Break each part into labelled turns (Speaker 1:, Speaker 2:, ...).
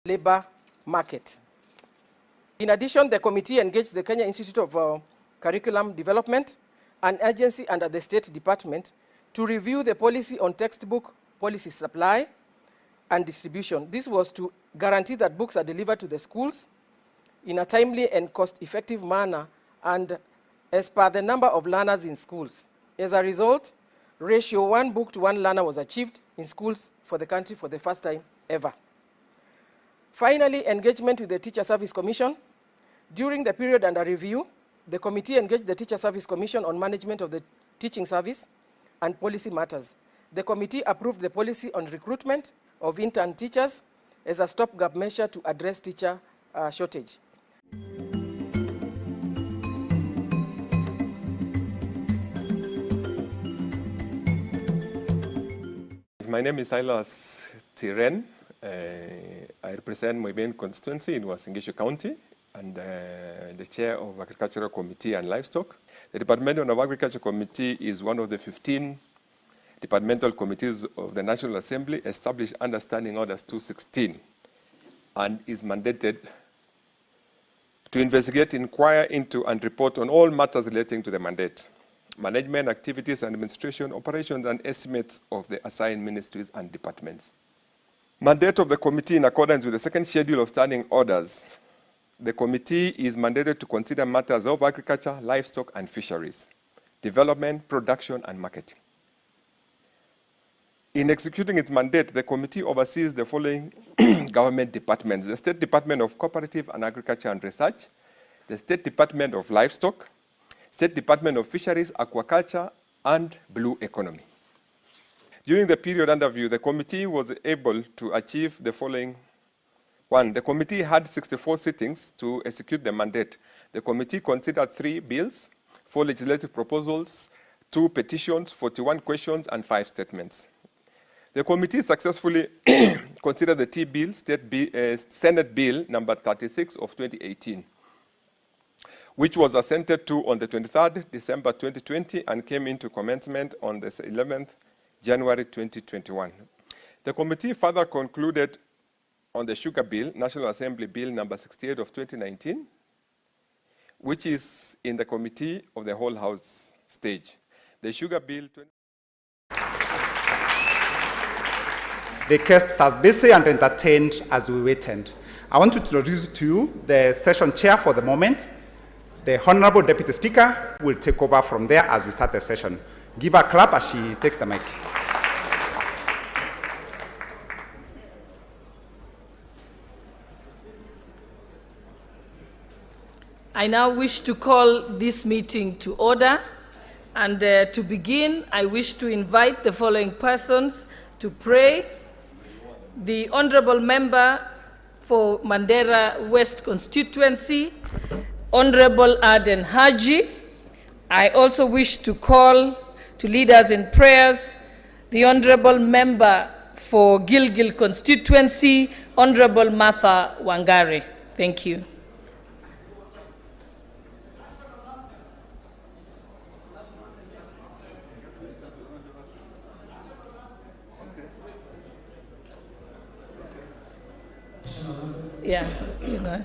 Speaker 1: labor market. In addition, the committee engaged the Kenya Institute of Curriculum Development, an agency under the State Department, to review the policy on textbook policy supply and distribution. This was to guarantee that books are delivered to the schools in a timely and cost-effective manner and as per the number of learners in schools. As a result, ratio 1 book to 1 learner was achieved in schools for the country for the first time ever. Finally, engagement with the Teacher Service Commission. During the period under review, the committee engaged the Teacher Service Commission on management of the teaching service and policy matters. The committee approved the policy on recruitment of intern teachers as a stopgap measure to address teacher shortage.
Speaker 2: My name is Silas Tiren. I represent Moibeni constituency in Uasin Gishu County and the chair of Agricultural Committee and Livestock. The Department of Agriculture Committee is one of the 15 departmental committees of the National Assembly established under Standing Orders 216 and is mandated to investigate, inquire into, and report on all matters relating to the mandate, management, activities, administration, operations, and estimates of the assigned ministries and departments. Mandate of the committee in accordance with the second schedule of standing orders. The committee is mandated to consider matters of agriculture, livestock, and fisheries, development, production, and marketing. In executing its mandate, the committee oversees the following government departments: the State Department of Cooperative and Agriculture and Research, the State Department of Livestock, State Department of Fisheries, Aquaculture, and Blue Economy. During the period under review, the committee was able to achieve the following. 1, the committee had 64 sittings to execute the mandate. The committee considered 3 bills, 4 legislative proposals, 2 petitions, 41 questions, and 5 statements. The committee successfully considered the T-bill, Senate Bill number 36 of 2018, which was assented to on the 23rd December 2020 and came into commencement on the 11th January 2021. The committee further concluded on the Sugar Bill, National Assembly Bill number 68 of 2019, which is in the Committee of the Whole House stage. The Sugar Bill...
Speaker 3: The guests as busy and entertained as we waited. I want to introduce to you the session chair for the moment. The Honorable Deputy Speaker will take over from there as we start the session. Give her a clap as she takes the mic.
Speaker 4: I now wish to call this meeting to order. And to begin, I wish to invite the following persons to pray. The Honorable Member for Mandera West Constituency, Honorable Aden Haji. I also wish to call to lead us in prayers the Honorable Member for Gilgil Constituency, Honorable Martha Wangari. Thank you. Yeah, you know.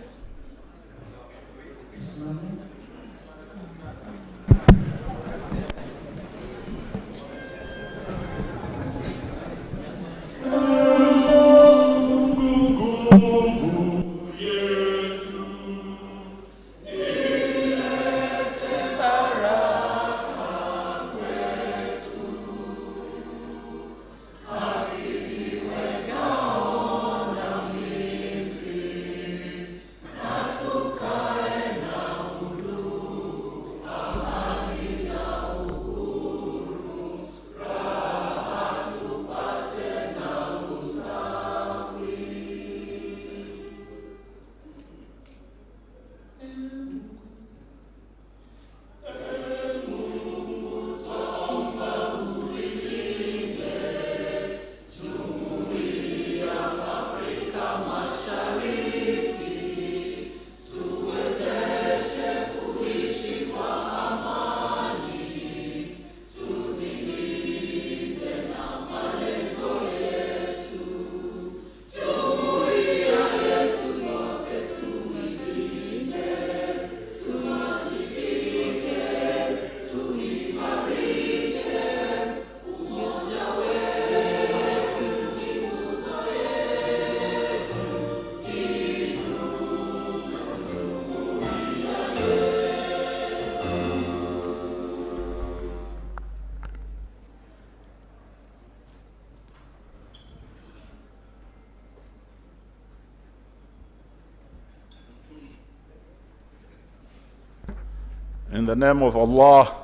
Speaker 5: In the name of Allah,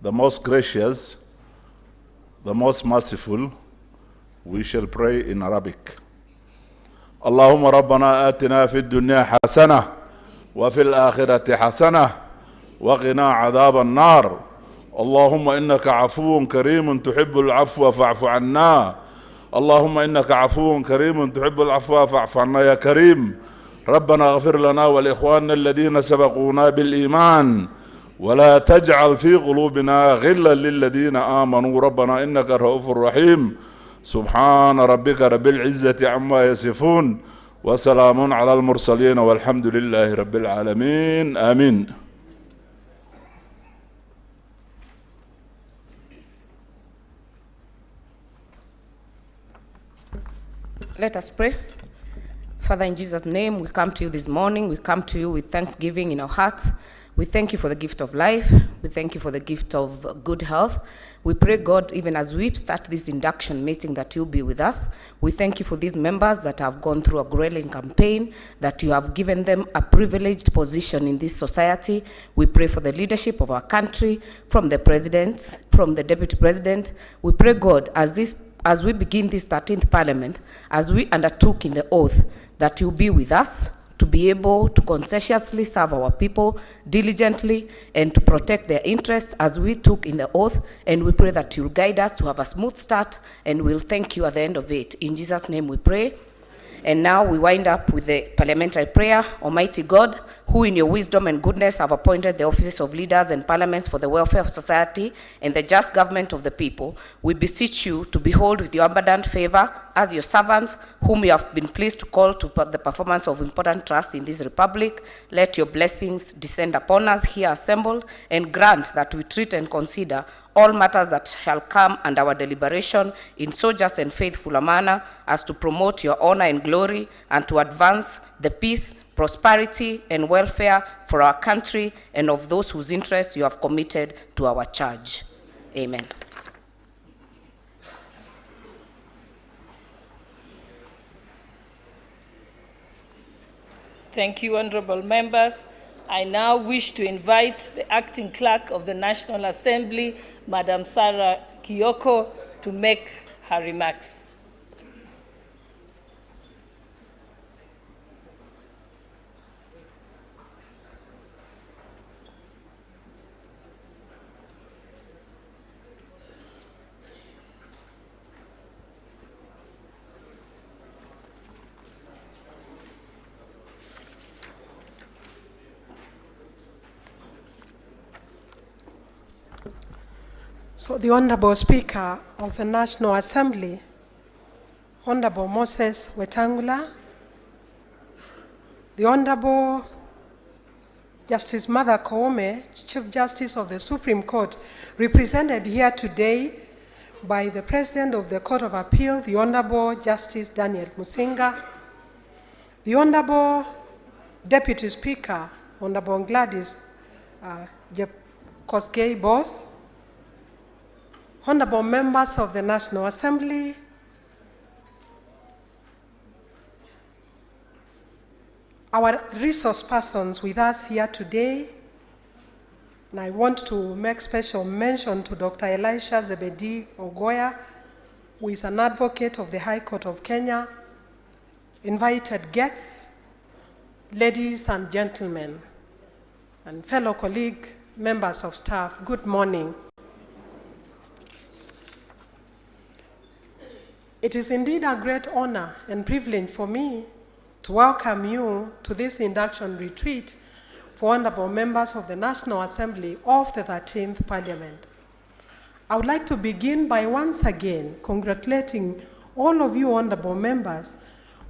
Speaker 5: the most gracious, the most merciful, we shall pray in Arabic. اللهم ربنا آتنا في الدنيا حسنة وفي الآخرة حسنة وقنا عذاب النار. اللهم إنك عفو كريم تحب العفو فاعف عنا. اللهم إنك عفو كريم تحب العفو فاعف عنا يا كريم. ربنا اغفر لنا ولإخواننا الذين سبقونا بالإيمان ولا تجعل في قلوبنا غلا للذين آمنوا ربنا إنك رؤوف رحيم. سبحان ربك رب العزة عما يصفون وسلام على المرسلين والحمد لله رب العالمين. آمين.
Speaker 6: Let us pray. Father, in Jesus' name, we come to you this morning. We come to you with thanksgiving in our hearts. We thank you for the gift of life. We thank you for the gift of good health. We pray, God, even as we start this induction meeting, that you'll be with us. We thank you for these members that have gone through a grueling campaign, that you have given them a privileged position in this society. We pray for the leadership of our country, from the president, from the deputy president. We pray, God, as we begin this 13th Parliament, as we undertook in the oath, that you'll be with us, to be able to conscientiously serve our people diligently and to protect their interests as we took in the oath. And we pray that you'll guide us to have a smooth start, and we'll thank you at the end of it. In Jesus' name we pray. And now we wind up with the parliamentary prayer. Almighty God, who in your wisdom and goodness have appointed the offices of leaders and parliaments for the welfare of society and the just government of the people, we beseech you to behold with your abundant favor as your servants, whom you have been pleased to call to the performance of important trusts in this republic. Let your blessings descend upon us here assembled, and grant that we treat and consider all matters that shall come under our deliberation in so just and faithful a manner as to promote your honor and glory, and to advance the peace, prosperity, and welfare for our country and of those whose interests you have committed to our charge. Amen.
Speaker 4: Thank you, honorable members. I now wish to invite the acting clerk of the National Assembly, Madam Sarah Kiyoko, to make her remarks.
Speaker 7: So the Honorable Speaker of the National Assembly, Honorable Moses Wetangula, the Honorable Justice Martha Koome, Chief Justice of the Supreme Court, represented here today by the President of the Court of Appeal, the Honorable Justice Daniel Musinga, the Honorable Deputy Speaker, Honorable Gladys Kosgei-Boss, honorable members of the National Assembly, our resource persons with us here today, and I want to make special mention to Dr. Elisha Zebedi Ogoya, who is an advocate of the High Court of Kenya, invited guests, ladies and gentlemen, and fellow colleagues, members of staff, good morning. It is indeed a great honor and privilege for me to welcome you to this induction retreat for honorable members of the National Assembly of the 13th Parliament. I would like to begin by once again congratulating all of you honorable members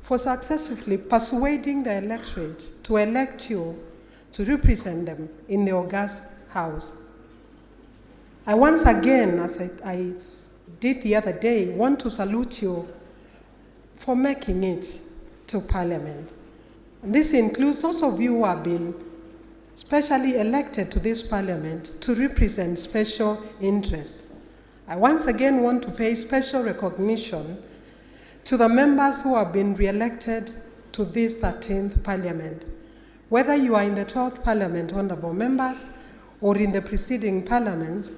Speaker 7: for successfully persuading the electorate to elect you to represent them in the august House. I once again, as I did the other day, want to salute you for making it to Parliament. And this includes those of you who have been specially elected to this Parliament to represent special interests. I once again want to pay special recognition to the members who have been re-elected to this 13th Parliament. Whether you are in the 12th Parliament, honorable members, or in the preceding parliaments,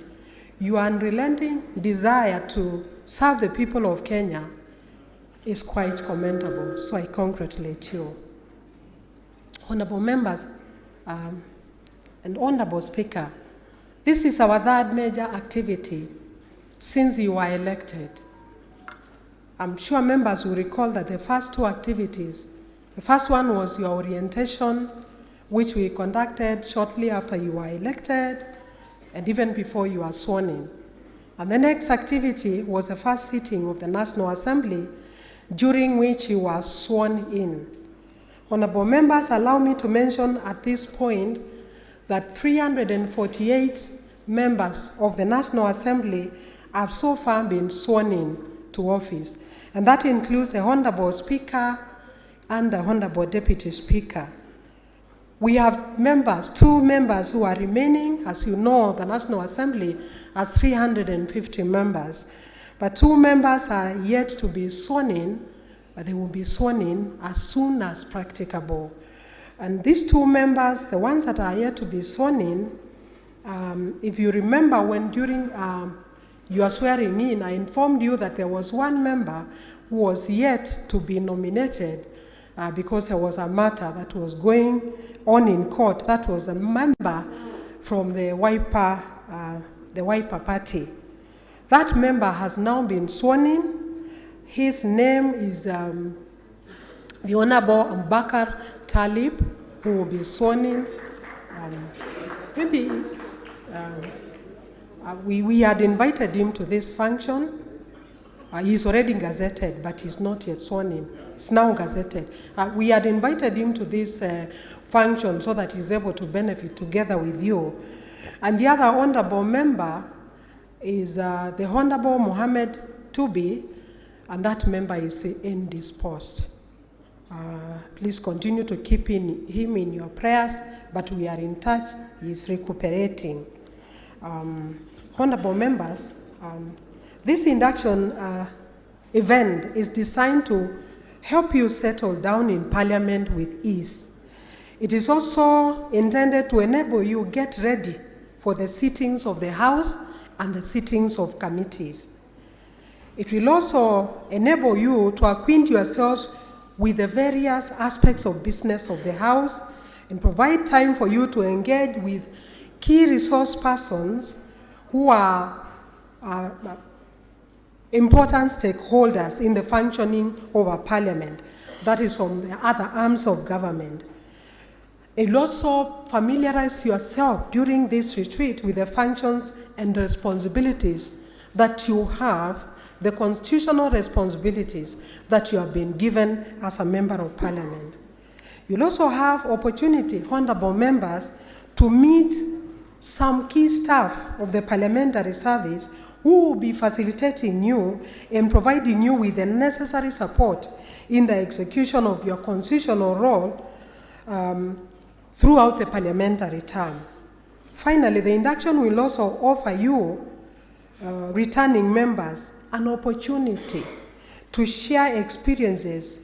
Speaker 7: your unrelenting desire to serve the people of Kenya is quite commendable, so I congratulate you. Honorable members and Honorable Speaker, this is our third major activity since you were elected. I'm sure members will recall that the first two activities, the first one was your orientation, which we conducted shortly after you were elected and even before you were sworn in. And the next activity was the first sitting of the National Assembly, during which you were sworn in. Honorable members, allow me to mention at this point that 348 members of the National Assembly have so far been sworn in to office, and that includes the Honorable Speaker and the Honorable Deputy Speaker. We have members, 2 members who are remaining. As you know, the National Assembly has 350 members, but 2 members are yet to be sworn in, but they will be sworn in as soon as practicable. And these 2 members, the ones that are yet to be sworn in, if you remember when during your swearing in, I informed you that there was 1 member who was yet to be nominated because there was a matter that was going on in court. That was a member from the Wiper party. That member has now been sworn in. His name is the Honorable Bakar Talib, who will be sworn in. We had invited him to this function. He's already gazetted, but he's not yet sworn in. It's now gazetted. We had invited him to this function so that he's able to benefit together with you. And the other honorable member is the Honorable Mohammed Tubi, and that member is indisposed. Please continue to keep him in your prayers, but we are in touch. He's recuperating. Honorable members, this induction event is designed to help you settle down in Parliament with ease. It is also intended to enable you get ready for the sittings of the House and the sittings of committees. It will also enable you to acquaint yourselves with the various aspects of business of the House and provide time for you to engage with key resource persons who are important stakeholders in the functioning of a parliament, that is from the other arms of government. It will also familiarize yourself during this retreat with the functions and responsibilities that you have, the constitutional responsibilities that you have been given as a member of parliament. You'll also have opportunity, honorable members, to meet some key staff of the parliamentary service who will be facilitating you and providing you with the necessary support in the execution of your constitutional role throughout the parliamentary term. Finally, the induction will also offer you, returning members, an opportunity to share experiences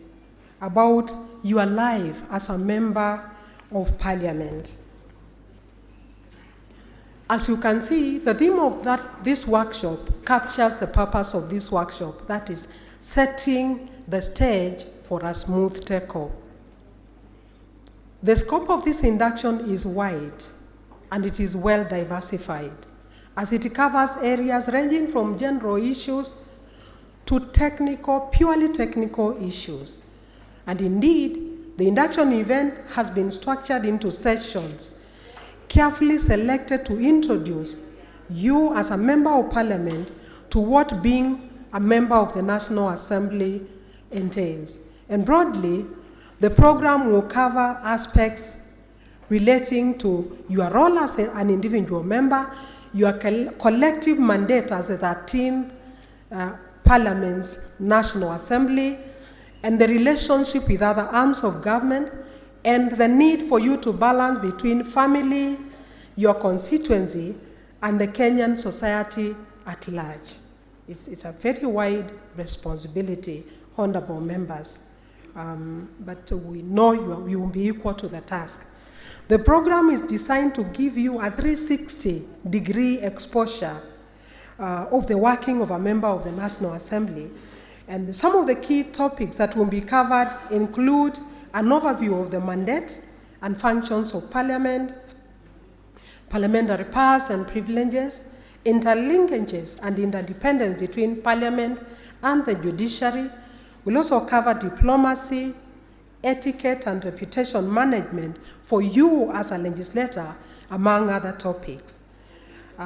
Speaker 7: about your life as a member of parliament. As you can see, the theme of this workshop captures the purpose of this workshop, that is, setting the stage for a smooth takeoff. The scope of this induction is wide, and it is well diversified, as it covers areas ranging from general issues to purely technical issues. And indeed, the induction event has been structured into sessions carefully selected to introduce you as a member of parliament to what being a member of the National Assembly entails. And broadly, the program will cover aspects relating to your role as an individual member, your collective mandate as the 13th Parliament's National Assembly, and the relationship with other arms of government, and the need for you to balance between family, your constituency, and the Kenyan society at large. It's a very wide responsibility, honorable members, but we know you will be equal to the task. The program is designed to give you a 360-degree exposure of the working of a member of the National Assembly. And some of the key topics that will be covered include an overview of the mandate and functions of Parliament, parliamentary powers and privileges, interlinkages and interdependence between Parliament and the Judiciary. We'll also cover diplomacy, etiquette and reputation management for you as a legislator, among other topics.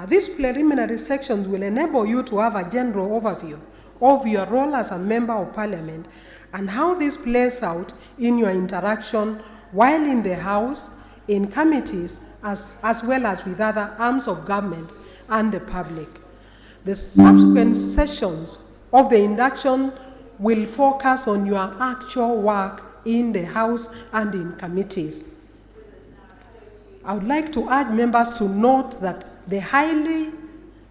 Speaker 7: These preliminary sections will enable you to have a general overview of your role as a member of Parliament and how this plays out in your interaction while in the House, in committees, as well as with other arms of government and the public. The subsequent sessions of the induction will focus on your actual work in the House and in committees. I would like to urge members to note that the highly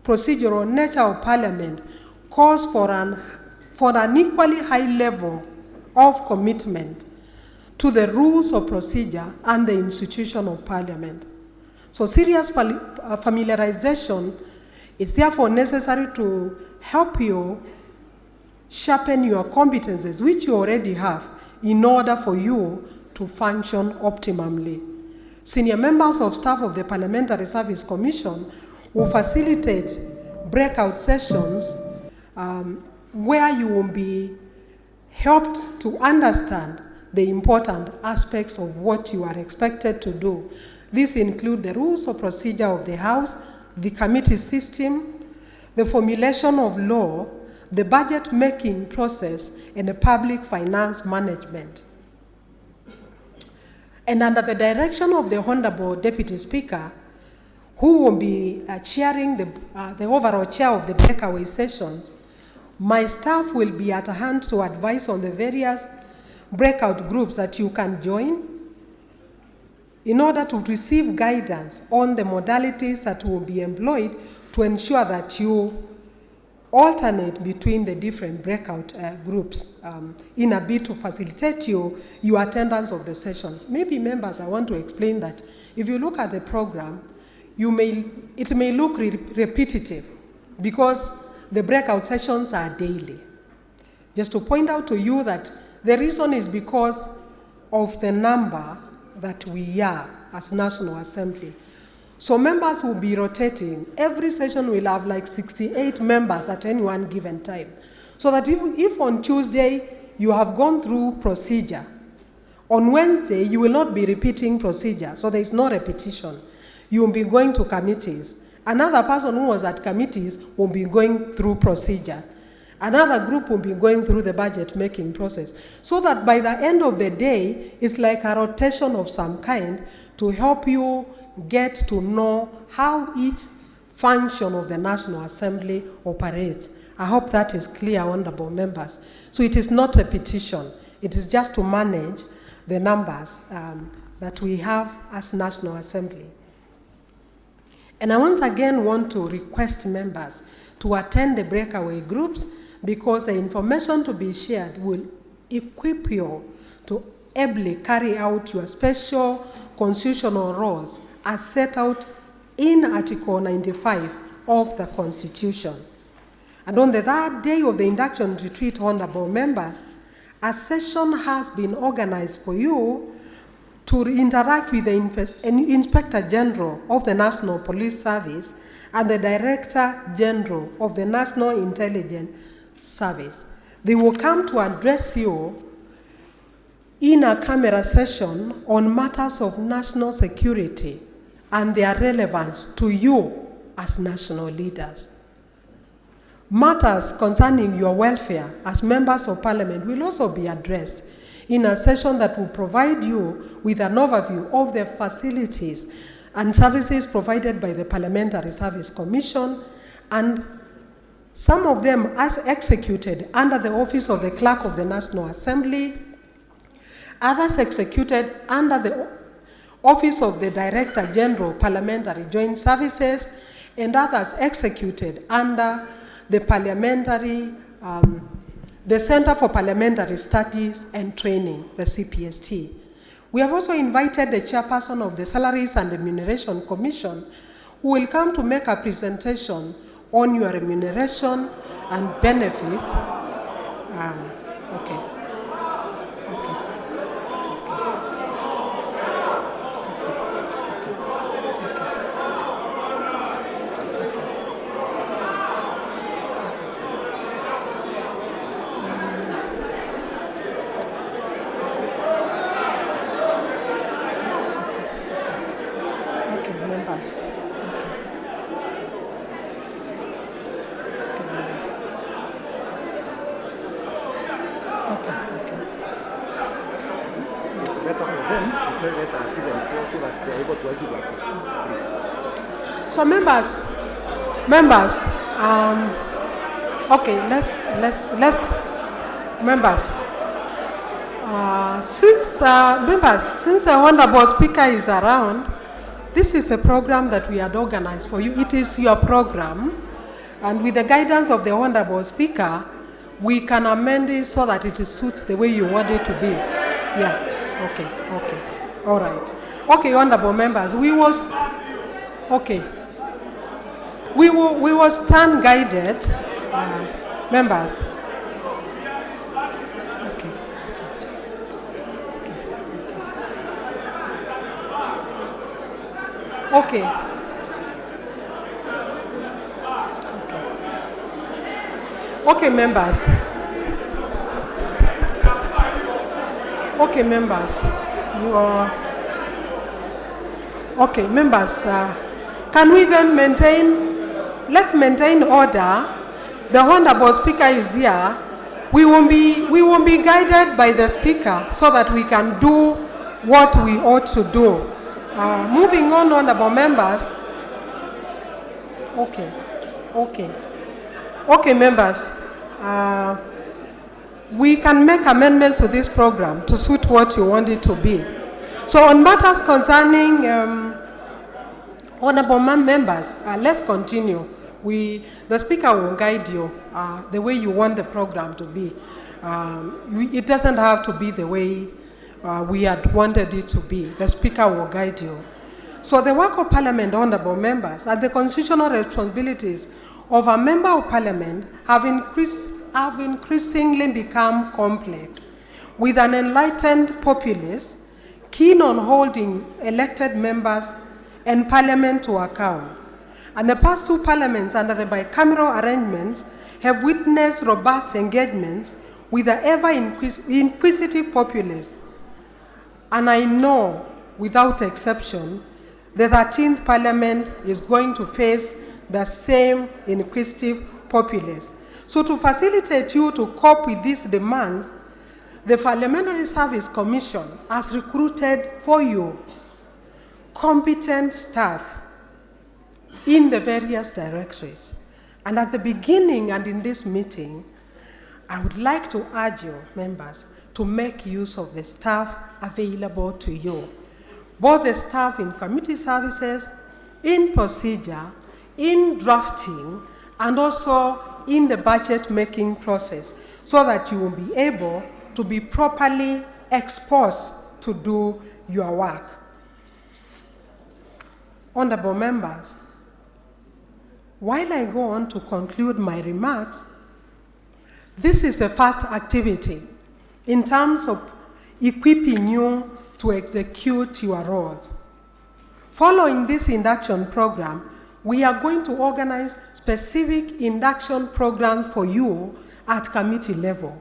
Speaker 7: procedural nature of Parliament calls for an equally high level of commitment to the rules of procedure and the institution of Parliament. So serious familiarization is therefore necessary to help you sharpen your competences, which you already have, in order for you to function optimally. Senior members of staff of the Parliamentary Service Commission will facilitate breakout sessions where you will be helped to understand the important aspects of what you are expected to do. These include the rules of procedure of the House, the committee system, the formulation of law, the budget-making process, and the public finance management. And under the direction of the Honorable Deputy Speaker, who will be chairing the overall chair of the breakaway sessions, my staff will be at hand to advise on the various breakout groups that you can join in order to receive guidance on the modalities that will be employed to ensure that you alternate between the different breakout groups in a bid to facilitate your attendance of the sessions. Maybe members, I want to explain that if you look at the program, it may look repetitive because the breakout sessions are daily. Just to point out to you that the reason is because of the number that we are as National Assembly. So members will be rotating. Every session will have like 68 members at any one given time. So that if on Tuesday you have gone through procedure, on Wednesday you will not be repeating procedure, so there is no repetition. You will be going to committees. Another person who was at committees will be going through procedure. Another group will be going through the budget-making process. So that by the end of the day, it's like a rotation of some kind to help you get to know how each function of the National Assembly operates. I hope that is clear, honorable members. So it is not repetition. It is just to manage the numbers that we have as National Assembly. And I once again want to request members to attend the breakaway groups because the information to be shared will equip you to ably carry out your special constitutional roles as set out in Article 95 of the Constitution. And on the third day of the induction retreat, honorable members, a session has been organized for you to interact with the Inspector General of the National Police Service and the Director General of the National Intelligence Service. They will come to address you in a camera session on matters of national security and their relevance to you as national leaders. Matters concerning your welfare as members of Parliament will also be addressed in a session that will provide you with an overview of the facilities and services provided by the Parliamentary Service Commission, and some of them as executed under the office of the Clerk of the National Assembly, others executed under the office of the Director General, Parliamentary Joint Services, and others executed under the the Center for Parliamentary Studies and Training, the CPST. We have also invited the chairperson of the Salaries and Remuneration Commission, who will come to make a presentation on your remuneration and benefits. Okay. So members, okay, let's members. Since the Honorable Speaker is around, this is a program that we had organized for you. It is your program, and with the guidance of the Honorable Speaker, we can amend it so that it suits the way you want it to be. Yeah. Okay. All right. Okay, honorable members, we will stand guided, members. Okay. Okay, members. Okay, members. You are. Okay, members. Can we then let's maintain order. The Honorable Speaker is here. We won't be guided by the Speaker so that we can do what we ought to do. Moving on, honorable members. Okay, members. We can make amendments to this program to suit what you want it to be. So on matters concerning honorable members, let's continue. The Speaker will guide you the way you want the program to be. It doesn't have to be the way we had wanted it to be. The Speaker will guide you. So the work of Parliament, honorable members, and the constitutional responsibilities of a member of Parliament have increasingly become complex, with an enlightened populace keen on holding elected members and Parliament to account. And the past two parliaments under the bicameral arrangements have witnessed robust engagements with the ever-inquisitive populace. And I know, without exception, the 13th Parliament is going to face the same inquisitive populace. So to facilitate you to cope with these demands, the Parliamentary Service Commission has recruited for you competent staff in the various directorates. And at the beginning and in this meeting, I would like to urge you, members, to make use of the staff available to you. Both the staff in committee services, in procedure, in drafting, and also in the budget making process, so that you will be able to be properly exposed to do your work. Honorable members, while I go on to conclude my remarks, this is a first activity in terms of equipping you to execute your roles. Following this induction program, we are going to organize specific induction programs for you at committee level,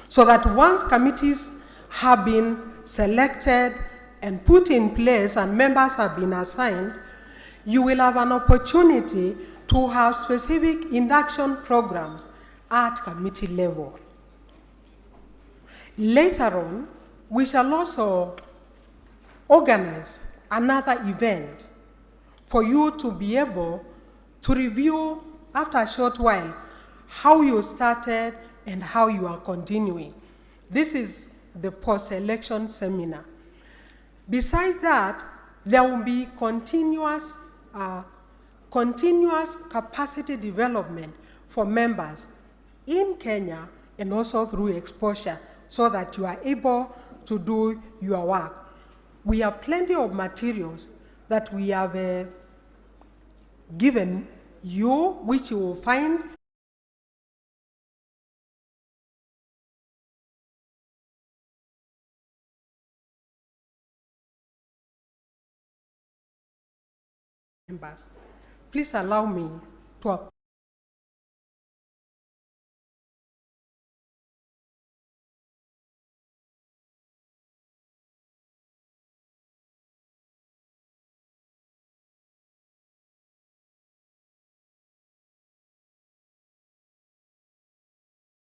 Speaker 7: so that once committees have been selected and put in place and members have been assigned, you will have an opportunity to have specific induction programs at committee level. Later on, we shall also organize another event for you to be able to review after a short while how you started and how you are continuing. This is the post-election seminar. Besides that, there will be continuous capacity development for members in Kenya and also through exposure, so that you are able to do your work. we have plenty of materials that we have given you, which you will find members. Please allow me to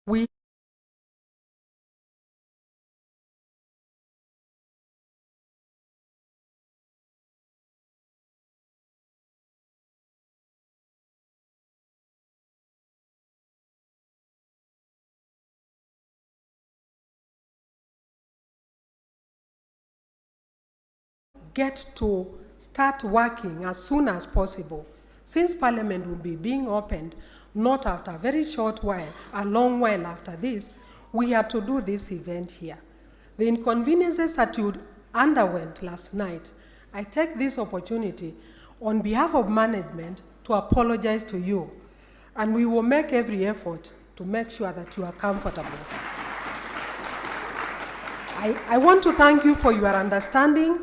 Speaker 7: we get to start working as soon as possible. Since Parliament will be being opened not after a very short while, a long while after this, we had to do this event here. The inconveniences that you underwent last night, I take this opportunity on behalf of management to apologize to you, and we will make every effort to make sure that you are comfortable. I want to thank you for your understanding,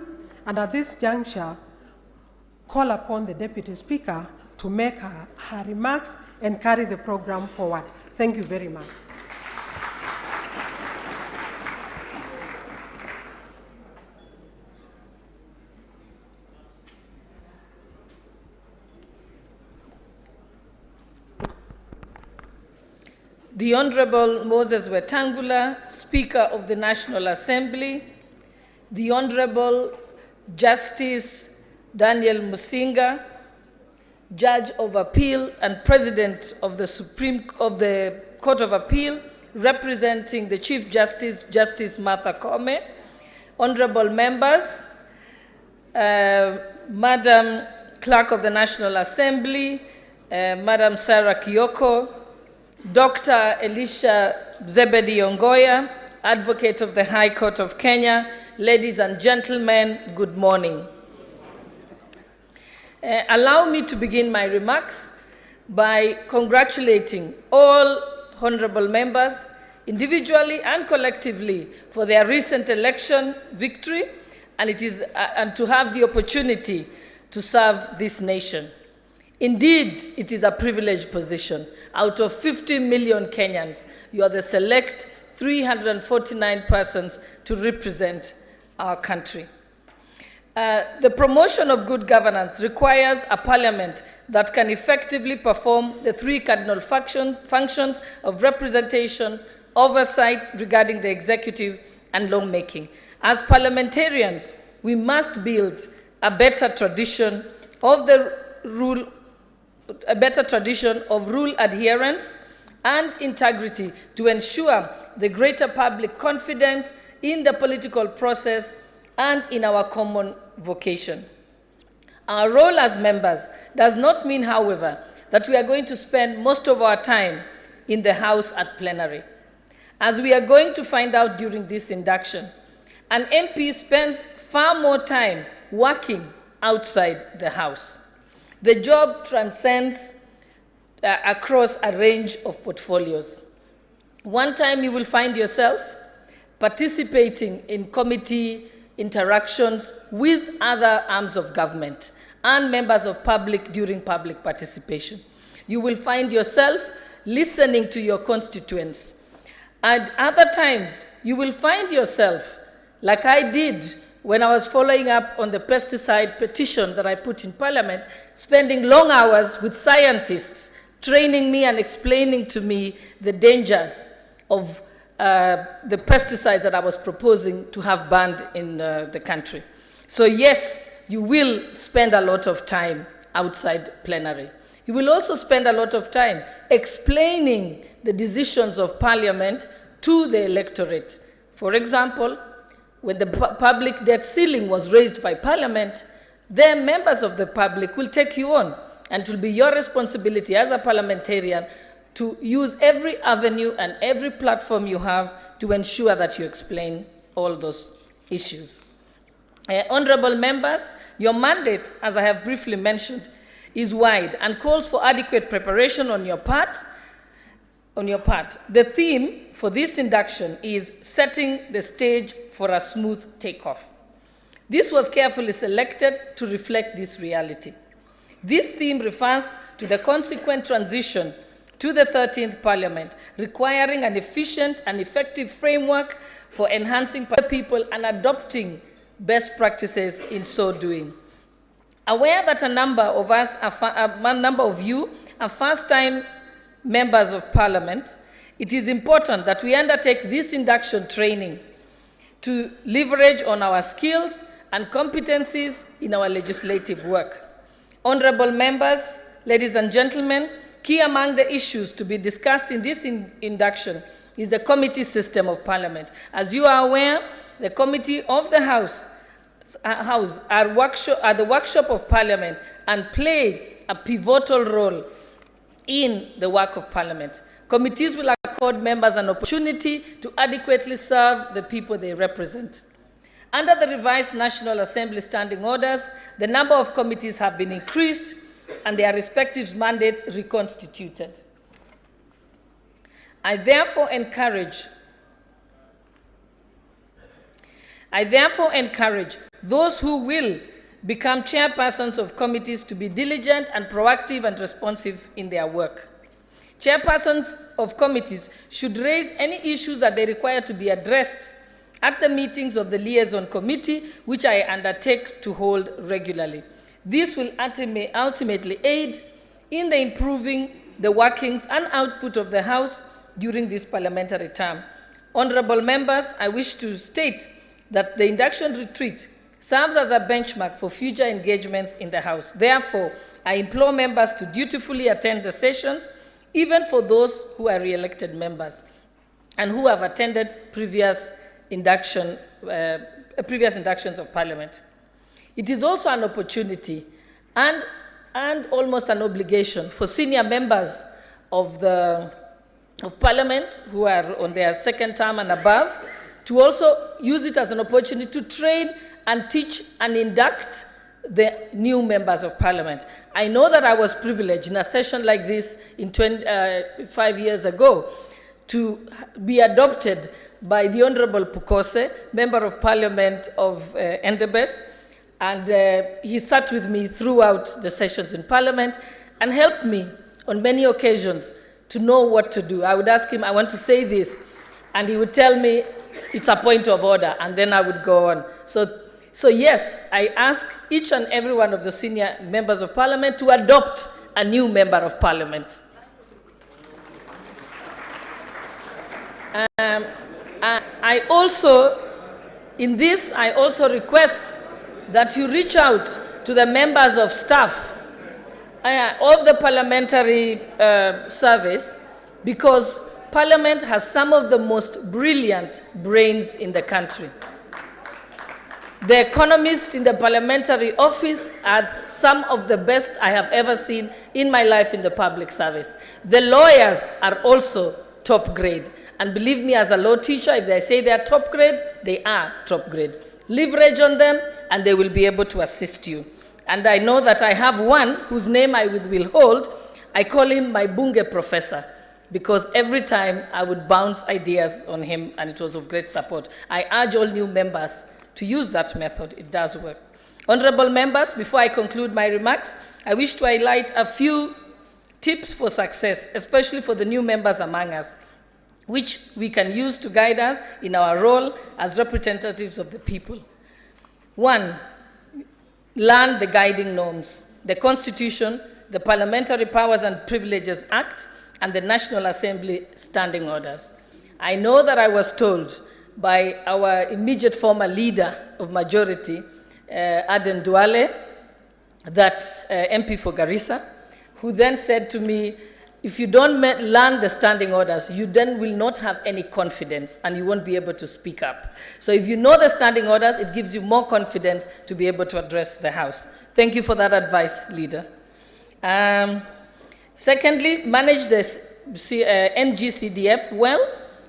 Speaker 7: and at this juncture, call upon the Deputy Speaker to make her remarks and carry the program forward. Thank you very much.
Speaker 4: The Honorable Moses Wetangula, Speaker of the National Assembly, the Honorable Justice Daniel Musinga, Judge of Appeal and President of the Court of Appeal, representing the Chief Justice, Justice Martha Koome, Honorable Members, Madam Clerk of the National Assembly, Madam Sarah Kioko, Dr. Elisha Zebedi Ongoya, Advocate of the High Court of Kenya, ladies and gentlemen, good morning. Allow me to begin my remarks by congratulating all honorable members, individually and collectively, for their recent election victory, and to have the opportunity to serve this nation. Indeed, it is a privileged position. Out of 50 million Kenyans, you are the select 349 persons to represent our country. The promotion of good governance requires a parliament that can effectively perform the three cardinal functions of representation, oversight regarding the executive, and lawmaking. As parliamentarians, we must build a better tradition of rule adherence and integrity to ensure the greater public confidence in the political process and in our common vocation. Our role as members does not mean, however, that we are going to spend most of our time in the House at plenary. As we are going to find out during this induction, an MP spends far more time working outside the House. The job transcends across a range of portfolios. One time you will find yourself participating in committee interactions with other arms of government and members of public during public participation. You will find yourself listening to your constituents. At other times, you will find yourself, like I did when I was following up on the pesticide petition that I put in Parliament, spending long hours with scientists, training me and explaining to me the dangers of the pesticides that I was proposing to have banned in the country. So yes, you will spend a lot of time outside plenary. You will also spend a lot of time explaining the decisions of Parliament to the electorate. For example, when the public debt ceiling was raised by Parliament, then members of the public will take you on, and it will be your responsibility as a parliamentarian to use every avenue and every platform you have to ensure that you explain all those issues. Honorable members, your mandate, as I have briefly mentioned, is wide and calls for adequate preparation on your part. The theme for this induction is setting the stage for a smooth takeoff. This was carefully selected to reflect this reality. This theme refers to the consequent transition to the 13th Parliament, requiring an efficient and effective framework for enhancing people and adopting best practices in so doing. Aware that a number of you are first-time members of Parliament, it is important that we undertake this induction training to leverage on our skills and competencies in our legislative work. Honorable members, ladies and gentlemen, key among the issues to be discussed in this induction is the committee system of Parliament. As you are aware, the committee of the House are the workshop of Parliament and play a pivotal role in the work of Parliament. Committees will accord members an opportunity to adequately serve the people they represent. Under the revised National Assembly standing orders, the number of committees have been increased and their respective mandates reconstituted. I therefore encourage those who will become chairpersons of committees to be diligent and proactive and responsive in their work. Chairpersons of committees should raise any issues that they require to be addressed at the meetings of the liaison committee, which I undertake to hold regularly. This will ultimately aid in the improving the workings and output of the House during this parliamentary term. Honorable members, I wish to state that the induction retreat serves as a benchmark for future engagements in the House. Therefore, I implore members to dutifully attend the sessions, even for those who are re-elected members and who have attended previous inductions of Parliament. It is also an opportunity and almost an obligation for senior members of Parliament who are on their second term and above to also use it as an opportunity to train and teach and induct the new members of Parliament. I know that I was privileged in a session like this 5 years ago to be adopted by the Honorable Pukose, Member of Parliament of Endebess, and he sat with me throughout the sessions in Parliament and helped me on many occasions to know what to do. I would ask him, I want to say this, and he would tell me, it's a point of order, and then I would go on. So yes, I ask each and every one of the senior members of Parliament to adopt a new member of Parliament. I also request that you reach out to the members of staff of the Parliamentary Service, because Parliament has some of the most brilliant brains in the country. The economists in the Parliamentary Office are some of the best I have ever seen in my life in the public service. The lawyers are also top grade. And believe me, as a law teacher, if they say they are top grade, they are top grade. Leverage on them, and they will be able to assist you. And I know that I have one whose name I will hold. I call him my Bunge professor, because every time I would bounce ideas on him, and it was of great support. I urge all new members to use that method. It does work. Honorable members, before I conclude my remarks, I wish to highlight a few tips for success, especially for the new members among us, which we can use to guide us in our role as representatives of the people. 1, learn the guiding norms, the Constitution, the Parliamentary Powers and Privileges Act, and the National Assembly Standing Orders. I know that I was told by our immediate former leader of majority, Aden Duale, that MP for Garissa, who then said to me, if you don't learn the standing orders, you then will not have any confidence and you won't be able to speak up. So if you know the standing orders, it gives you more confidence to be able to address the House. Thank you for that advice, leader. Secondly, manage the NGCDF well,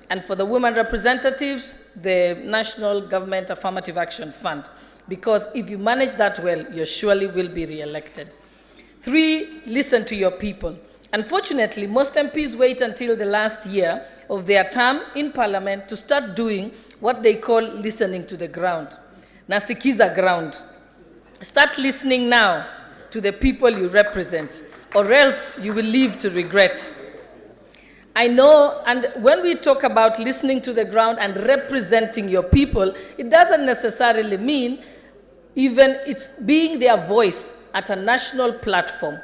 Speaker 4: and for the women representatives, the National Government Affirmative Action Fund, because if you manage that well, you surely will be re-elected. 3, listen to your people. Unfortunately, most MPs wait until the last year of their term in Parliament to start doing what they call listening to the ground. Nasikiza ground. Start listening now to the people you represent, or else you will live to regret. I know, and when we talk about listening to the ground and representing your people, it doesn't necessarily mean even it's being their voice at a national platform.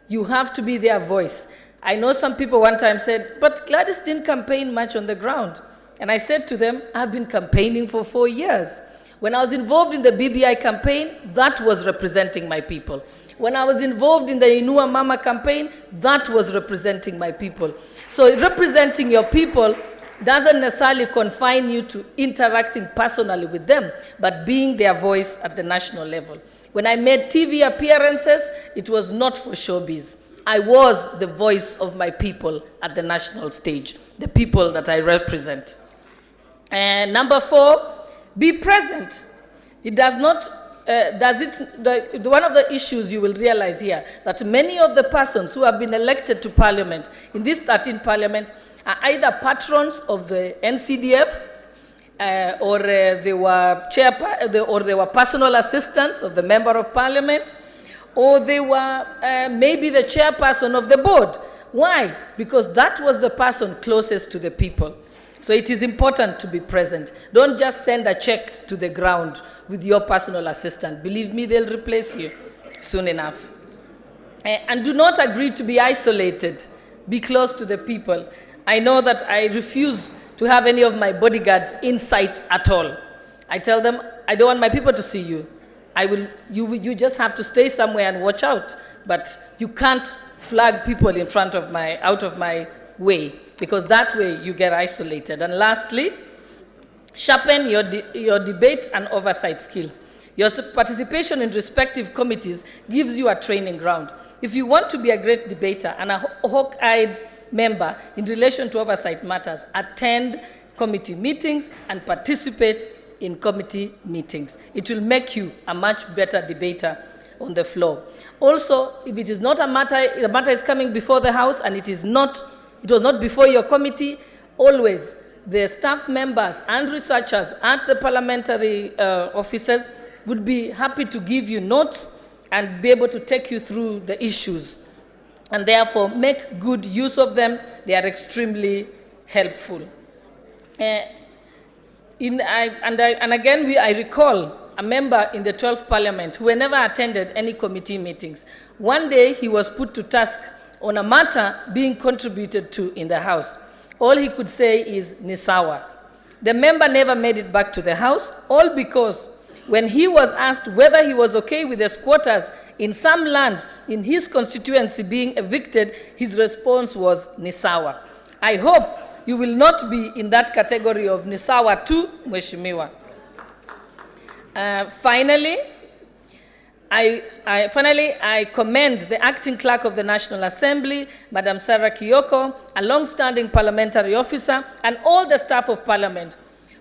Speaker 4: You have to be their voice. I know some people one time said, but Gladys didn't campaign much on the ground. And I said to them, I've been campaigning for 4 years. When I was involved in the BBI campaign, that was representing my people. When I was involved in the Inua Mama campaign, that was representing my people. So representing your people doesn't necessarily confine you to interacting personally with them, but being their voice at the national level. When I made TV appearances, it was not for showbiz. I was the voice of my people at the national stage, the people that I represent. And number 4, be present. It does not, one of the issues you will realize here, that many of the persons who have been elected to Parliament, in this 13th Parliament, are either patrons of the NCDF, or they were personal assistants of the Member of Parliament, or they were maybe the chairperson of the board. Why? Because that was the person closest to the people. So it is important to be present. Don't just send a check to the ground with your personal assistant. Believe me, they'll replace you soon enough. And do not agree to be isolated. Be close to the people. I know that I refuse to have any of my bodyguards in sight at all. I tell them, I don't want my people to see you. You just have to stay somewhere and watch out. But you can't flag people in front of out of my way, because that way you get isolated. And lastly, sharpen your debate and oversight skills. Your participation in respective committees gives you a training ground. If you want to be a great debater and a hawk-eyed member in relation to oversight matters, attend committee meetings and participate in committee meetings. It will make you a much better debater on the floor. Also, if it is not the matter is coming before the House and it was not before your committee, always the staff members and researchers at the parliamentary offices would be happy to give you notes and be able to take you through the issues. And therefore, make good use of them. They are extremely helpful. I recall a member in the 12th Parliament who never attended any committee meetings. One day, he was put to task on a matter being contributed to in the House. All he could say is, Nisawa. The member never made it back to the House, all because when he was asked whether he was okay with the squatters in some land in his constituency being evicted, his response was Nisawa. I hope you will not be in that category of Nisawa too, Mheshimiwa. Finally, I commend the acting clerk of the National Assembly, Madam Sarah Kiyoko, a long-standing parliamentary officer, and all the staff of Parliament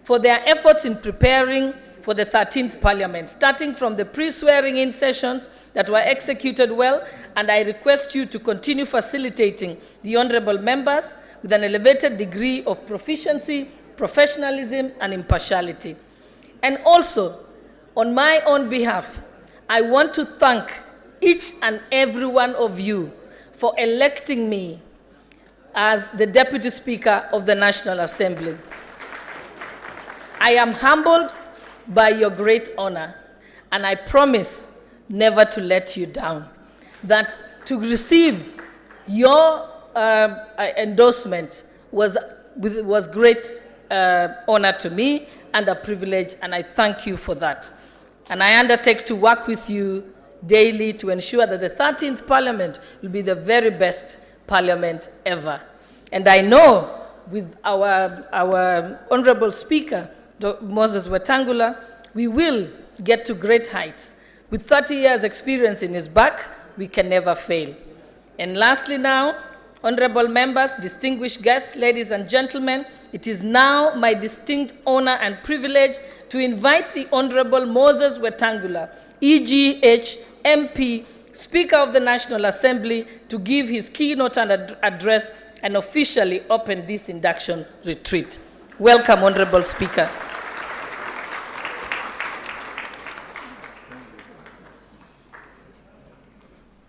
Speaker 4: for their efforts in preparing for the 13th Parliament, starting from the pre-swearing-in sessions that were executed well, and I request you to continue facilitating the honourable members with an elevated degree of proficiency, professionalism, and impartiality. And also, on my own behalf, I want to thank each and every one of you for electing me as the Deputy Speaker of the National Assembly. I am humbled by your great honor, and I promise never to let you down. That to receive your endorsement was great honor to me and a privilege, and I thank you for that. And I undertake to work with you daily to ensure that the 13th Parliament will be the very best Parliament ever. And I know with our Honorable Speaker, Dr. Moses Wetangula, we will get to great heights. With 30 years experience in his back, we can never fail. And lastly now, Honorable members, distinguished guests, ladies and gentlemen, it is now my distinct honor and privilege to invite the Honorable Moses Wetangula, EGH MP, Speaker of the National Assembly, to give his keynote and address and officially open this induction retreat. Welcome, Honorable Speaker.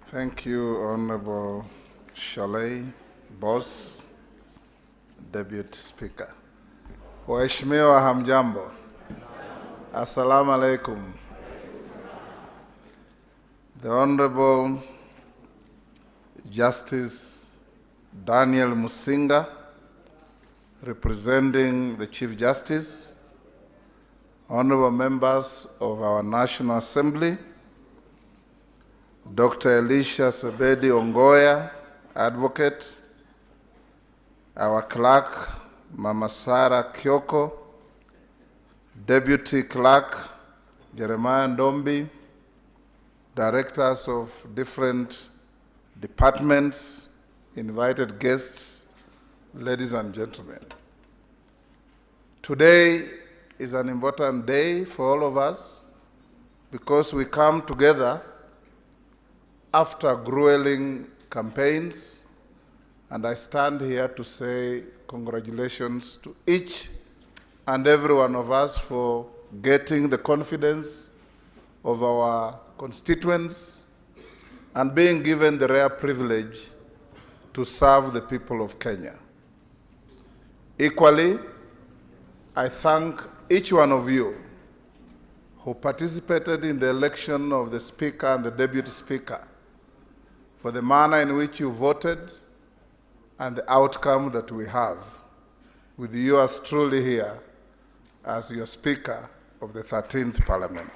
Speaker 8: Thank you, Honorable Shalay, Boss, Deputy Speaker. Waheshimiwa hamjambo. Assalamu alaikum. The Honorable Justice Daniel Musinga, representing the Chief Justice, honorable members of our National Assembly, Dr. Elisha Sebedi Ongoya, advocate, our clerk, Mama Sarah Kyoko, Deputy Clerk, Jeremiah Ndombi, directors of different departments, invited guests, ladies and gentlemen. Today is an important day for all of us because we come together after grueling campaigns, and I stand here to say congratulations to each and every one of us for getting the confidence of our constituents and being given the rare privilege to serve the people of Kenya. Equally, I thank each one of you who participated in the election of the Speaker and the Deputy Speaker for the manner in which you voted and the outcome that we have, with yours truly here as your Speaker of the 13th Parliament.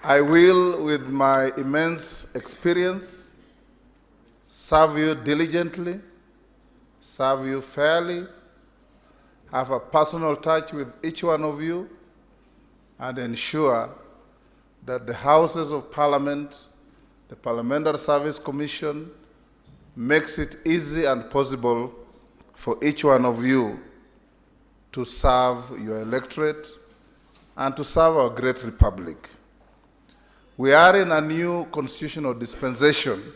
Speaker 8: I will, with my immense experience, serve you diligently, serve you fairly, have a personal touch with each one of you, and ensure that the Houses of Parliament, the Parliamentary Service Commission, makes it easy and possible for each one of you to serve your electorate and to serve our great republic. We are in a new constitutional dispensation,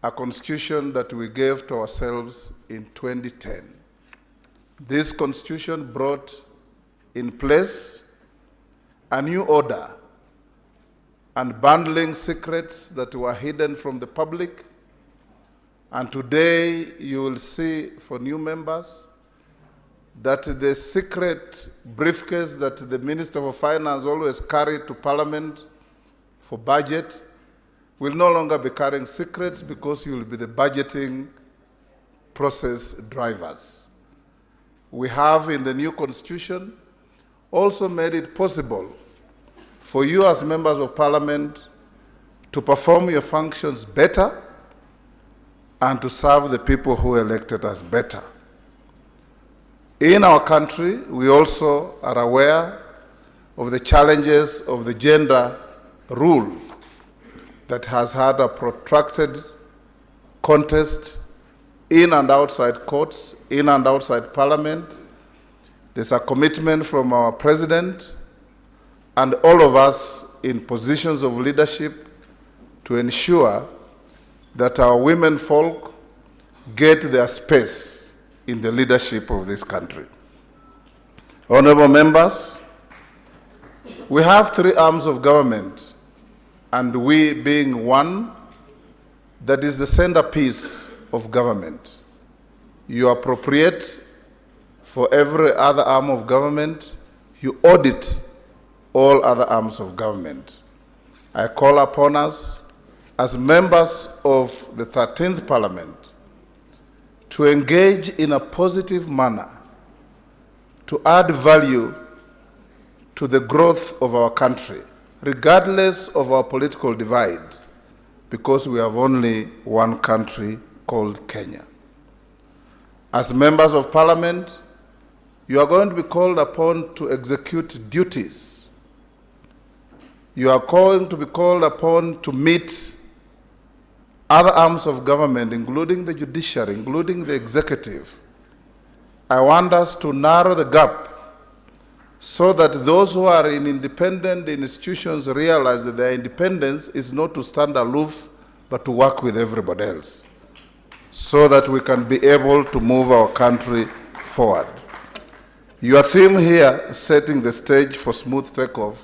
Speaker 8: a constitution that we gave to ourselves in 2010. This constitution brought in place a new order, unbundling secrets that were hidden from the public. And today you will see, for new members, that the secret briefcase that the Minister of Finance always carried to Parliament for budget will no longer be carrying secrets, because you will be the budgeting process drivers. We have, in the new constitution, also made it possible for you as members of Parliament to perform your functions better and to serve the people who elected us better. In our country, we also are aware of the challenges of the gender rule that has had a protracted contest in and outside courts, in and outside Parliament. There's a commitment from our President and all of us in positions of leadership to ensure that our women folk get their space in the leadership of this country. Honorable members, we have three arms of government, and we being one, that is the centerpiece of government. You appropriate for every other arm of government, you audit all other arms of government. I call upon us as members of the 13th Parliament to engage in a positive manner, to add value to the growth of our country, regardless of our political divide, because we have only one country called Kenya. As members of Parliament, you are going to be called upon to execute duties. You are going to be called upon to meet other arms of government, including the judiciary, including the executive, I want us to narrow the gap so that those who are in independent institutions realize that their independence is not to stand aloof, but to work with everybody else, so that we can be able to move our country forward. Your theme here, setting the stage for smooth takeoff,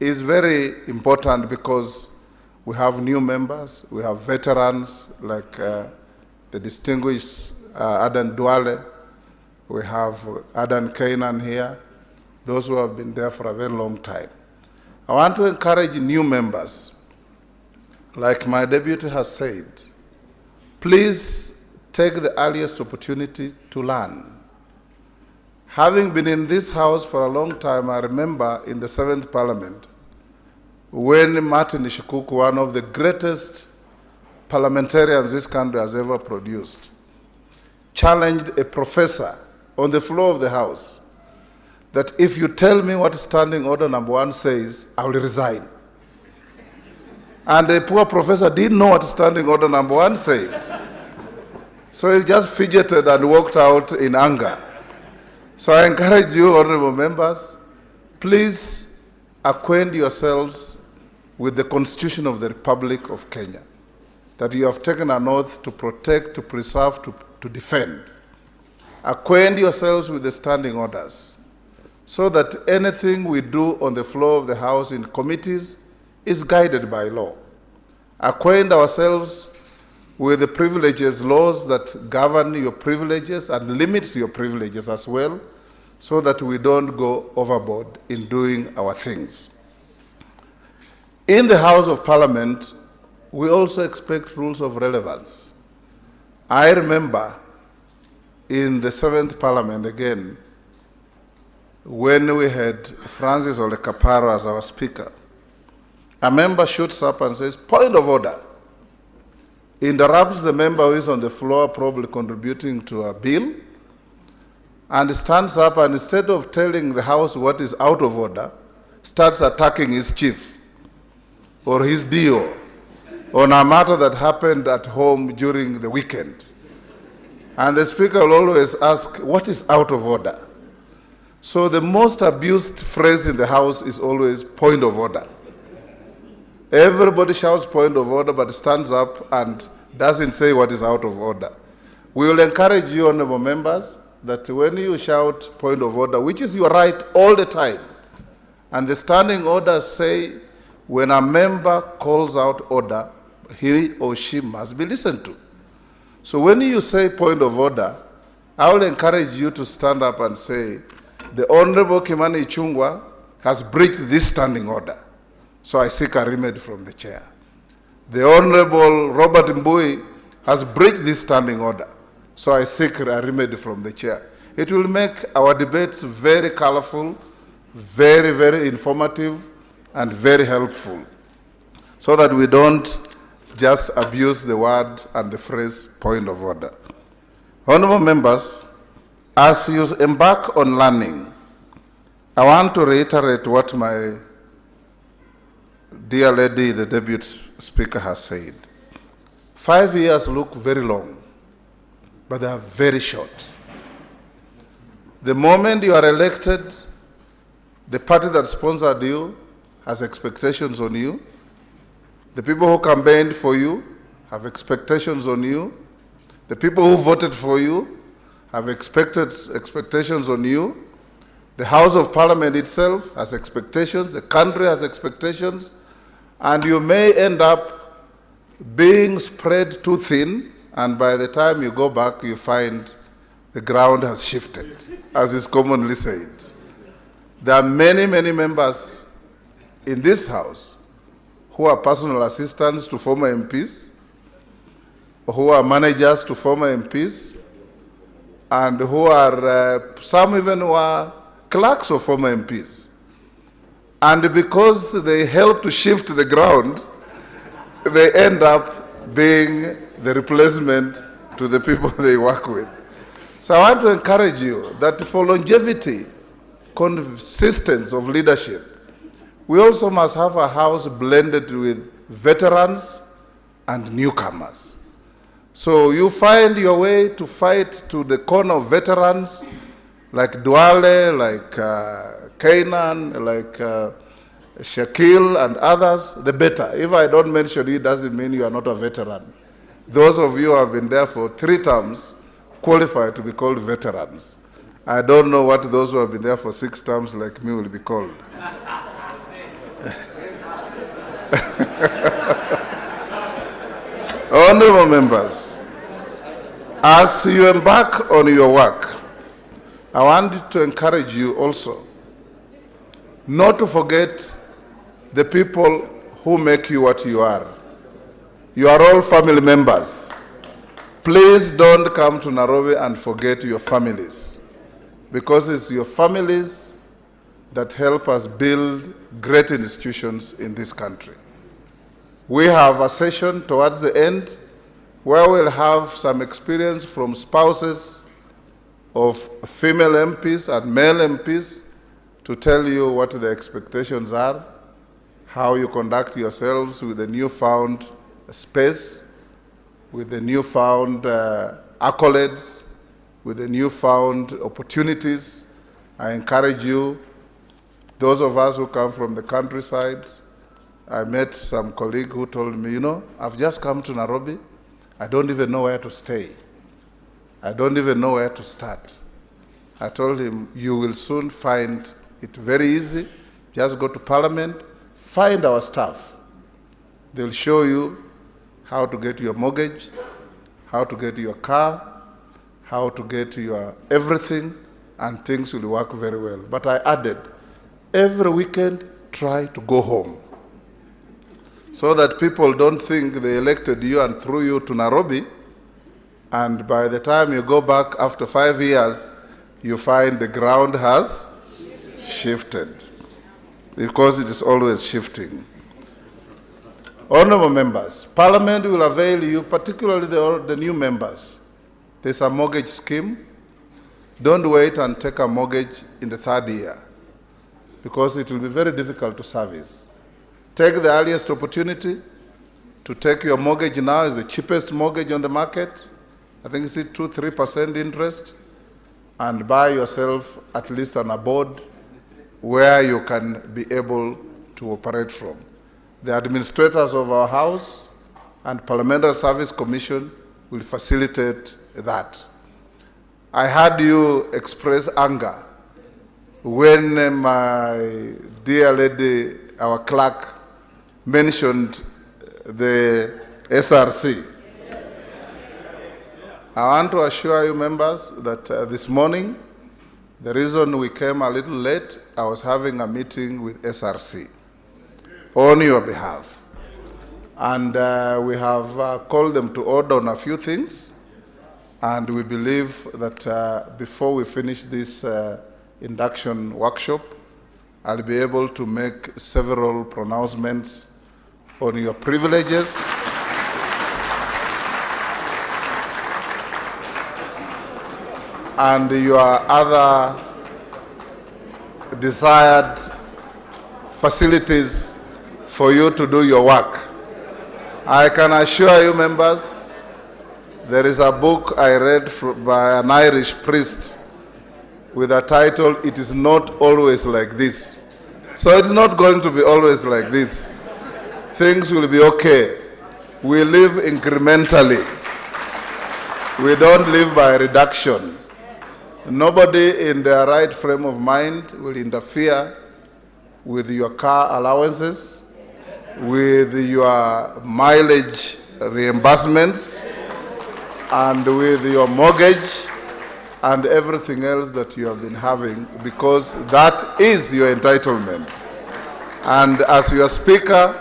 Speaker 8: is very important because we have new members, we have veterans like the distinguished Adan Duale, we have Adan Kainan here, those who have been there for a very long time. I want to encourage new members, like my deputy has said, please take the earliest opportunity to learn. Having been in this house for a long time, I remember in the 7th Parliament, when Martin Ishukuku, one of the greatest parliamentarians this country has ever produced, challenged a professor on the floor of the House that if you tell me what Standing Order Number 1 says, I will resign. And the poor professor didn't know what Standing Order Number 1 said. So he just fidgeted and walked out in anger. So I encourage you, honorable members, please acquaint yourselves with the Constitution of the Republic of Kenya, that you have taken an oath to protect, to preserve, to defend. Acquaint yourselves with the standing orders, so that anything we do on the floor of the House in committees is guided by law. Acquaint ourselves with the privileges, laws that govern your privileges and limits your privileges as well, so that we don't go overboard in doing our things. In the House of Parliament, we also expect rules of relevance. I remember in the 7th Parliament again, when we had Francis Ole Kaparo as our speaker, a member shoots up and says, point of order, interrupts the member who is on the floor probably contributing to a bill, and stands up and instead of telling the House what is out of order, starts attacking his chief or his DO on a matter that happened at home during the weekend. And the Speaker will always ask, what is out of order? So the most abused phrase in the House is always point of order. Everybody shouts point of order, but stands up and doesn't say what is out of order. We will encourage you, honorable members, that when you shout point of order, which is your right all the time, and the standing orders say when a member calls out order, he or she must be listened to. So when you say point of order, I will encourage you to stand up and say, the Honorable Kimani Ichung'wah has breached this standing order, so I seek a remedy from the chair. The Honorable Robert Mbui has breached this standing order, so I seek a remedy from the chair. It will make our debates very colorful, very, very informative, and very helpful, so that we don't just abuse the word and the phrase point of order. Honorable members, as you embark on learning, I want to reiterate what my dear lady, the Deputy Speaker, has said. 5 years look very long, but they are very short. The moment you are elected, the party that sponsored you has expectations on you. The people who campaigned for you have expectations on you. The people who voted for you have expectations on you. The House of Parliament itself has expectations. The country has expectations. And you may end up being spread too thin, and by the time you go back, you find the ground has shifted, as is commonly said. There are many, many members in this House who are personal assistants to former MPs, who are managers to former MPs, and who are, some even who are clerks of former MPs. And because they help to shift the ground, they end up being the replacement to the people they work with. So I want to encourage you that for longevity, consistency of leadership, we also must have a House blended with veterans and newcomers. So you find your way to fight to the corner of veterans like Duale, like Canaan, like Shaquille and others, the better. If I don't mention you, it doesn't mean you are not a veteran. Those of you who have been there for 3 terms qualify to be called veterans. I don't know what those who have been there for 6 terms like me will be called. Honorable members, as you embark on your work, I want to encourage you also not to forget the people who make you what you are. You are all family members. Please don't come to Nairobi and forget your families, because it's your families that help us build great institutions in this country. We have a session towards the end where we'll have some experience from spouses of female MPs and male MPs to tell you what the expectations are, how you conduct yourselves with the newfound space, with the newfound accolades, with the newfound opportunities. I encourage you, those of us who come from the countryside, I met some colleague who told me, you know, I've just come to Nairobi, I don't even know where to stay. I don't even know where to start. I told him, you will soon find it very easy. Just go to Parliament, find our staff. They'll show you how to get your mortgage, how to get your car, how to get your everything, and things will work very well. But I added, every weekend, try to go home, so that people don't think they elected you and threw you to Nairobi, and by the time you go back after 5 years, you find the ground has shifted, because it is always shifting. Honorable members, Parliament will avail you, particularly the new members. There's a mortgage scheme. Don't wait and take a mortgage in the 3rd year, because it will be very difficult to service. Take the earliest opportunity to take your mortgage now. Is the cheapest mortgage on the market. I think it's 2-3% interest, and buy yourself at least an abode where you can be able to operate from. The administrators of our House and Parliamentary Service Commission will facilitate that. I heard you express anger when my dear lady, our clerk, mentioned the SRC. I want to assure you, members, that this morning, the reason we came a little late, I was having a meeting with SRC on your behalf. And we have called them to order on a few things, and we believe that before we finish this induction workshop, I'll be able to make several pronouncements on your privileges and your other desired facilities for you to do your work. I can assure you, members, there is a book I read by an Irish priest with a title, "It is not always like this." So it's not going to be always like this. Things will be okay. We live incrementally. We don't live by reduction. Nobody in their right frame of mind will interfere with your car allowances, with your mileage reimbursements, and with your mortgage and everything else that you have been having, because that is your entitlement. And as your speaker,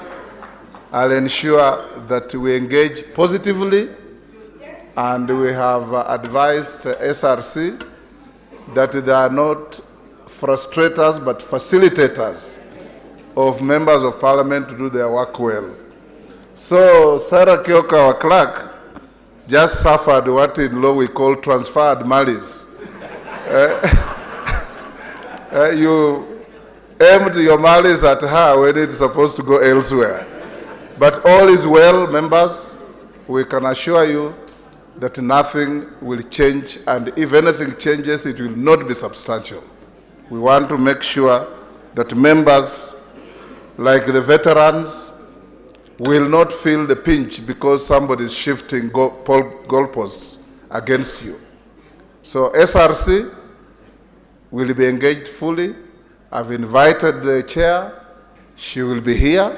Speaker 8: I'll ensure that we engage positively, and we have advised SRC that they are not frustrators but facilitators of members of Parliament to do their work well. So Sarah Kyoka, our clerk, just suffered what in law we call transferred malice. You aimed your malice at her when it's supposed to go elsewhere. But all is well, members. We can assure you that nothing will change, and if anything changes, it will not be substantial. We want to make sure that members, like the veterans, will not feel the pinch because somebody is shifting goalposts against you. So SRC will be engaged fully. I've invited the chair. She will be here,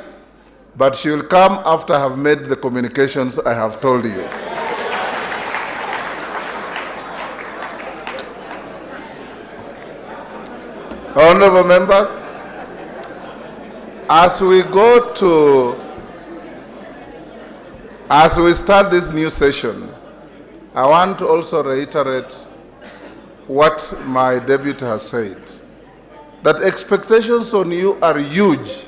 Speaker 8: but she will come after I have made the communications I have told you. Honorable members, as we start this new session, I want to also reiterate what my deputy has said, that expectations on you are huge.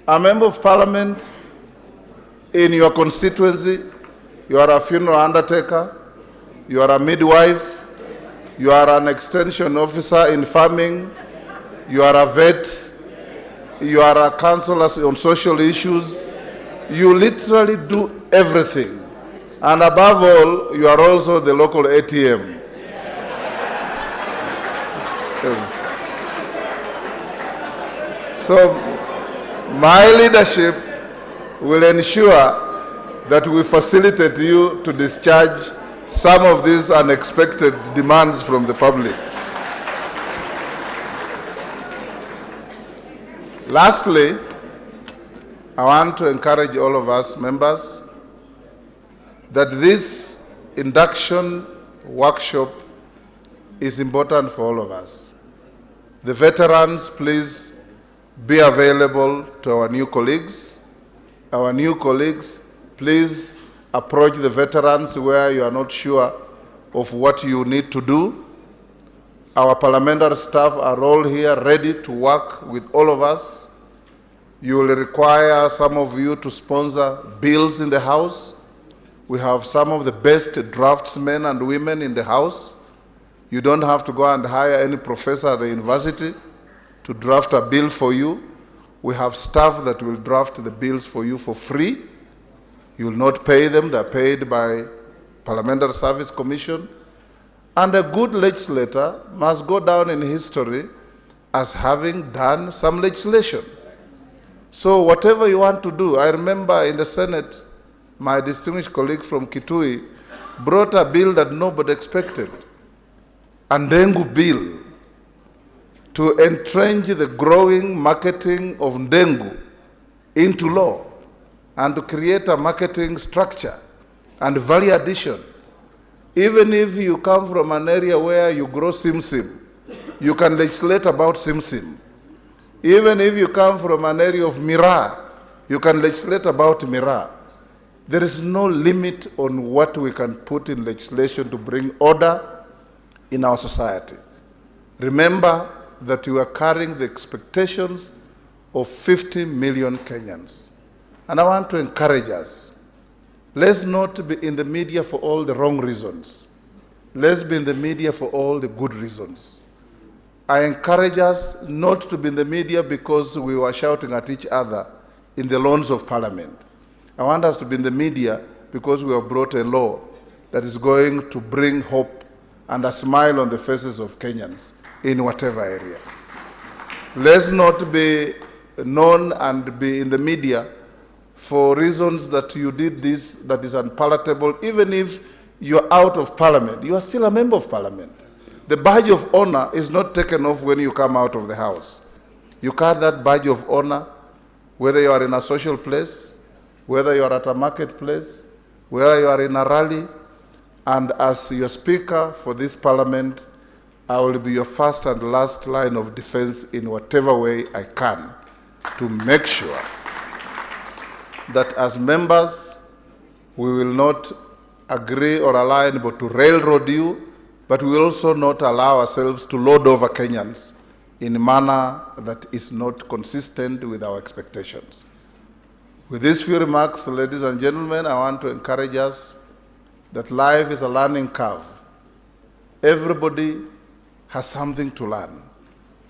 Speaker 8: A member of parliament in your constituency, you are a funeral undertaker, you are a midwife, you are an extension officer in farming, you are a vet, you are a counselor on social issues. You literally do everything. And above all, you are also the local ATM. Yes. So my leadership will ensure that we facilitate you to discharge some of these unexpected demands from the public. Lastly, I want to encourage all of us members that this induction workshop is important for all of us. The veterans, please be available to our new colleagues. Our new colleagues, please approach the veterans where you are not sure of what you need to do. Our parliamentary staff are all here ready to work with all of us. You will require some of you to sponsor bills in the House. We have some of the best draftsmen and women in the House. You don't have to go and hire any professor at the university to draft a bill for you. We have staff that will draft the bills for you for free. You will not pay them, they're paid by Parliamentary Service Commission. And a good legislator must go down in history as having done some legislation. So whatever you want to do, I remember in the Senate, my distinguished colleague from Kitui brought a bill that nobody expected, a Ndengu bill, to entrench the growing marketing of Ndengu into law and to create a marketing structure and value addition. Even if you come from an area where you grow simsim, you can legislate about simsim. Even if you come from an area of miraa, you can legislate about miraa. There is no limit on what we can put in legislation to bring order in our society. Remember that you are carrying the expectations of 50 million Kenyans. And I want to encourage us. Let's not be in the media for all the wrong reasons. Let's be in the media for all the good reasons. I encourage us not to be in the media because we were shouting at each other in the lawns of Parliament. I want us to be in the media because we have brought a law that is going to bring hope and a smile on the faces of Kenyans in whatever area. Let's not be known and be in the media for reasons that you did this that is unpalatable. Even if you're out of Parliament, you are still a member of Parliament. The badge of honor is not taken off when you come out of the House. You carry that badge of honor whether you are in a social place, whether you are at a marketplace, whether you are in a rally, and as your speaker for this Parliament, I will be your first and last line of defense in whatever way I can to make sure that as members, we will not agree or align but to railroad you, but we will also not allow ourselves to load over Kenyans in a manner that is not consistent with our expectations. With these few remarks, ladies and gentlemen, I want to encourage us that life is a learning curve. Everybody has something to learn,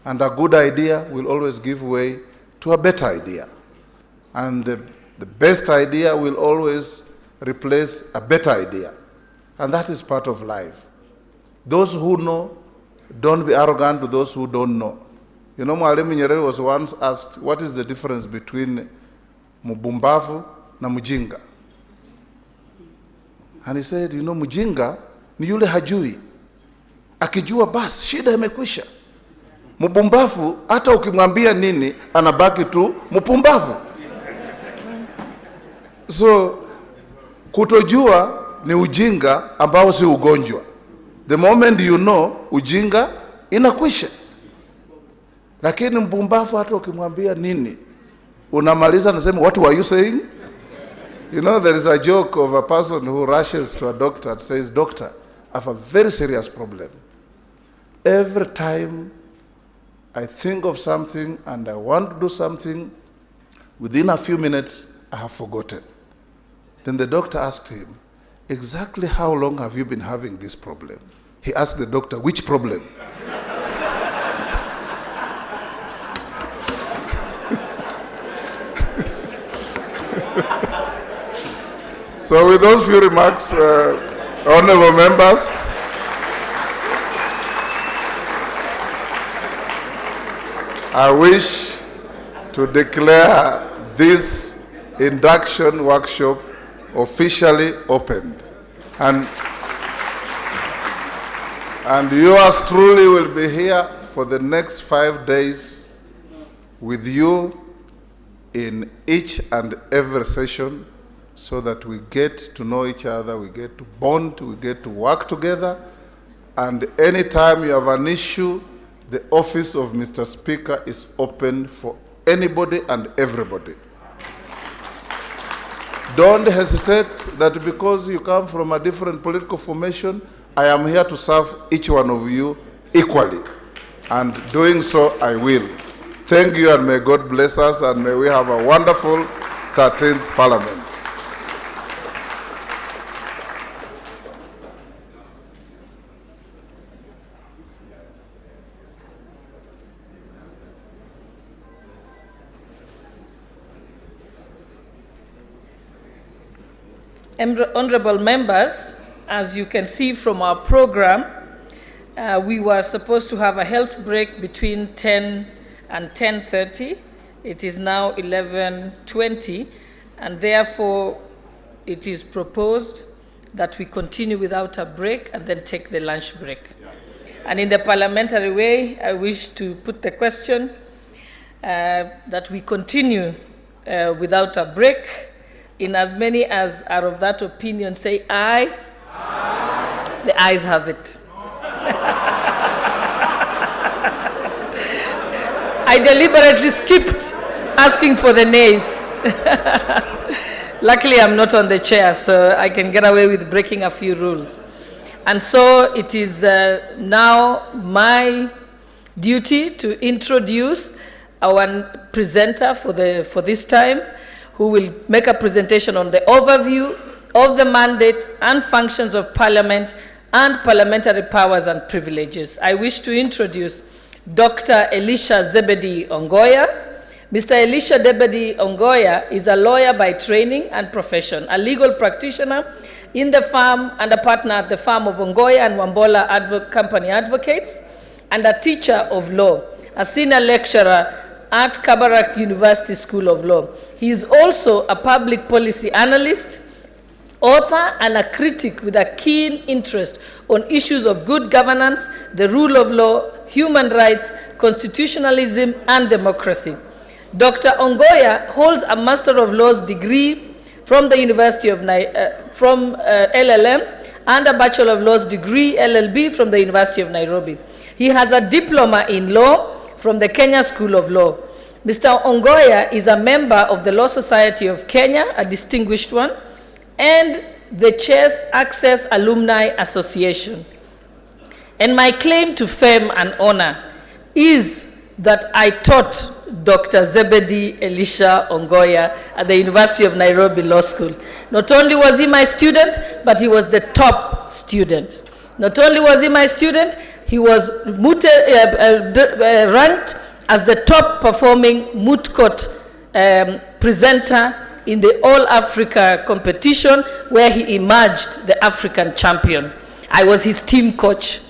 Speaker 8: and a good idea will always give way to a better idea. And the best idea will always replace a better idea. And that is part of life. Those who know, don't be arrogant to those who don't know. You know, Mwalimu Nyerere was once asked, what is the difference between Mubumbavu na Mujinga? And he said, you know, Mujinga ni yule hajui. Akijua bas, shida imekwisha. Mubumbavu, hata ukimwambia nini, anabaki tu mupumbavu. So, kutojua ni ujinga ambao si ugonjwa. The moment you know, ujinga inakwisha. Lakini mpumbavu hata ukimwambia nini, unamaliza nasema, what were you saying? You know, there is a joke of a person who rushes to a doctor and says, doctor, I have a very serious problem. Every time I think of something and I want to do something, within a few minutes, I have forgotten. Then the doctor asked him, exactly how long have you been having this problem? He asked the doctor, which problem? So with those few remarks, honorable members, I wish to declare this induction workshop officially opened. And yours truly will be here for the next 5 days with you in each and every session, so that we get to know each other, we get to bond, we get to work together. And anytime you have an issue, the office of Mr. Speaker is open for anybody and everybody. Don't hesitate that because you come from a different political formation, I am here to serve each one of you equally. And doing so, I will. Thank you, and may God bless us, and may we have a wonderful 13th Parliament.
Speaker 4: Honorable members, as you can see from our program, we were supposed to have a health break between 10 and 10:30. It is now 11:20, and therefore it is proposed that we continue without a break and then take the lunch break. And in the parliamentary way, I wish to put the question that we continue without a break. In as many as are of that opinion, say aye. Aye. The ayes have it. I deliberately skipped asking for the nays. Luckily, I'm not on the chair, so I can get away with breaking a few rules. And so it is now my duty to introduce our presenter for this time, who will make a presentation on the overview of the mandate and functions of Parliament and parliamentary powers and privileges. I wish to introduce Dr. Elisha Zebedi Ongoya. Mr. Elisha Zebedi Ongoya is a lawyer by training and profession, a legal practitioner in the firm and a partner at the firm of Ongoya and Wambola Company Advocates, and a teacher of law, a senior lecturer at Kabarak University School of Law. He is also a public policy analyst, author, and a critic with a keen interest on issues of good governance, the rule of law, human rights, constitutionalism, and democracy. Dr. Ongoya holds a Master of Laws degree from the University of LLM and a Bachelor of Laws degree, LLB, from the University of Nairobi. He has a diploma in law from the Kenya School of Law. Mr. Ongoya is a member of the Law Society of Kenya, a distinguished one, and the Chess Access Alumni Association. And my claim to fame and honor is that I taught Dr. Zebedi Elisha Ongoya at the University of Nairobi Law School. Not only was he my student, but he was the top student. Not only was he my student, he was ranked as the top performing moot court presenter in the All Africa competition where he emerged the African champion. I was his team coach.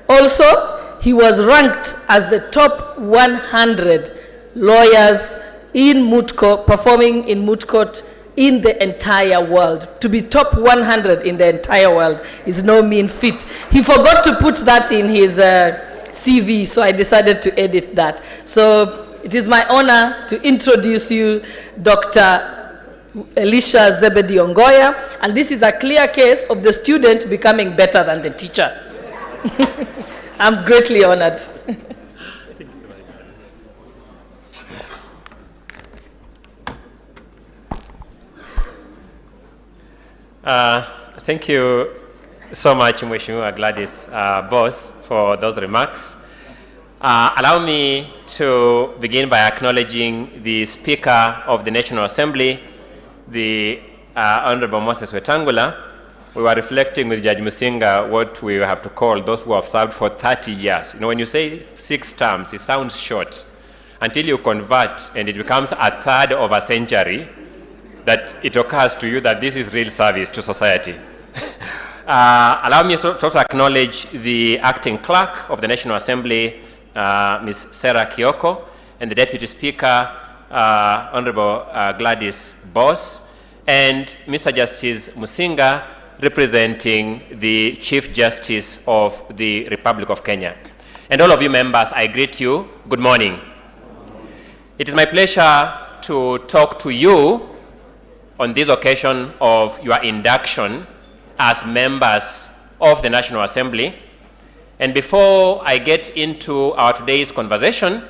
Speaker 4: Also, he was ranked as the top 100 lawyers in moot court, performing in moot court in the entire world. To be top 100 in the entire world is no mean feat. He forgot to put that in his CV, so I decided to edit that. So it is my honor to introduce you Dr. Elisha Zebedi Ongoya, and this is a clear case of the student becoming better than the teacher. I'm greatly honored.
Speaker 9: Thank you so much, Mheshimiwa Gladys Boss, for those remarks. Allow me to begin by acknowledging the Speaker of the National Assembly, the Honorable Moses Wetangula. We were reflecting with Judge Musinga what we have to call those who have served for 30 years. You know, when you say 6 terms, it sounds short. Until you convert and it becomes a third of a century, that it occurs to you that this is real service to society. Allow me to also acknowledge the acting clerk of the National Assembly, Ms. Sarah Kioko, and the Deputy Speaker, Honorable Gladys Boss, and Mr. Justice Musinga, representing the Chief Justice of the Republic of Kenya. And all of you members, I greet you. Good morning. It is my pleasure to talk to you on this occasion of your induction as members of the National Assembly. And before I get into our today's conversation,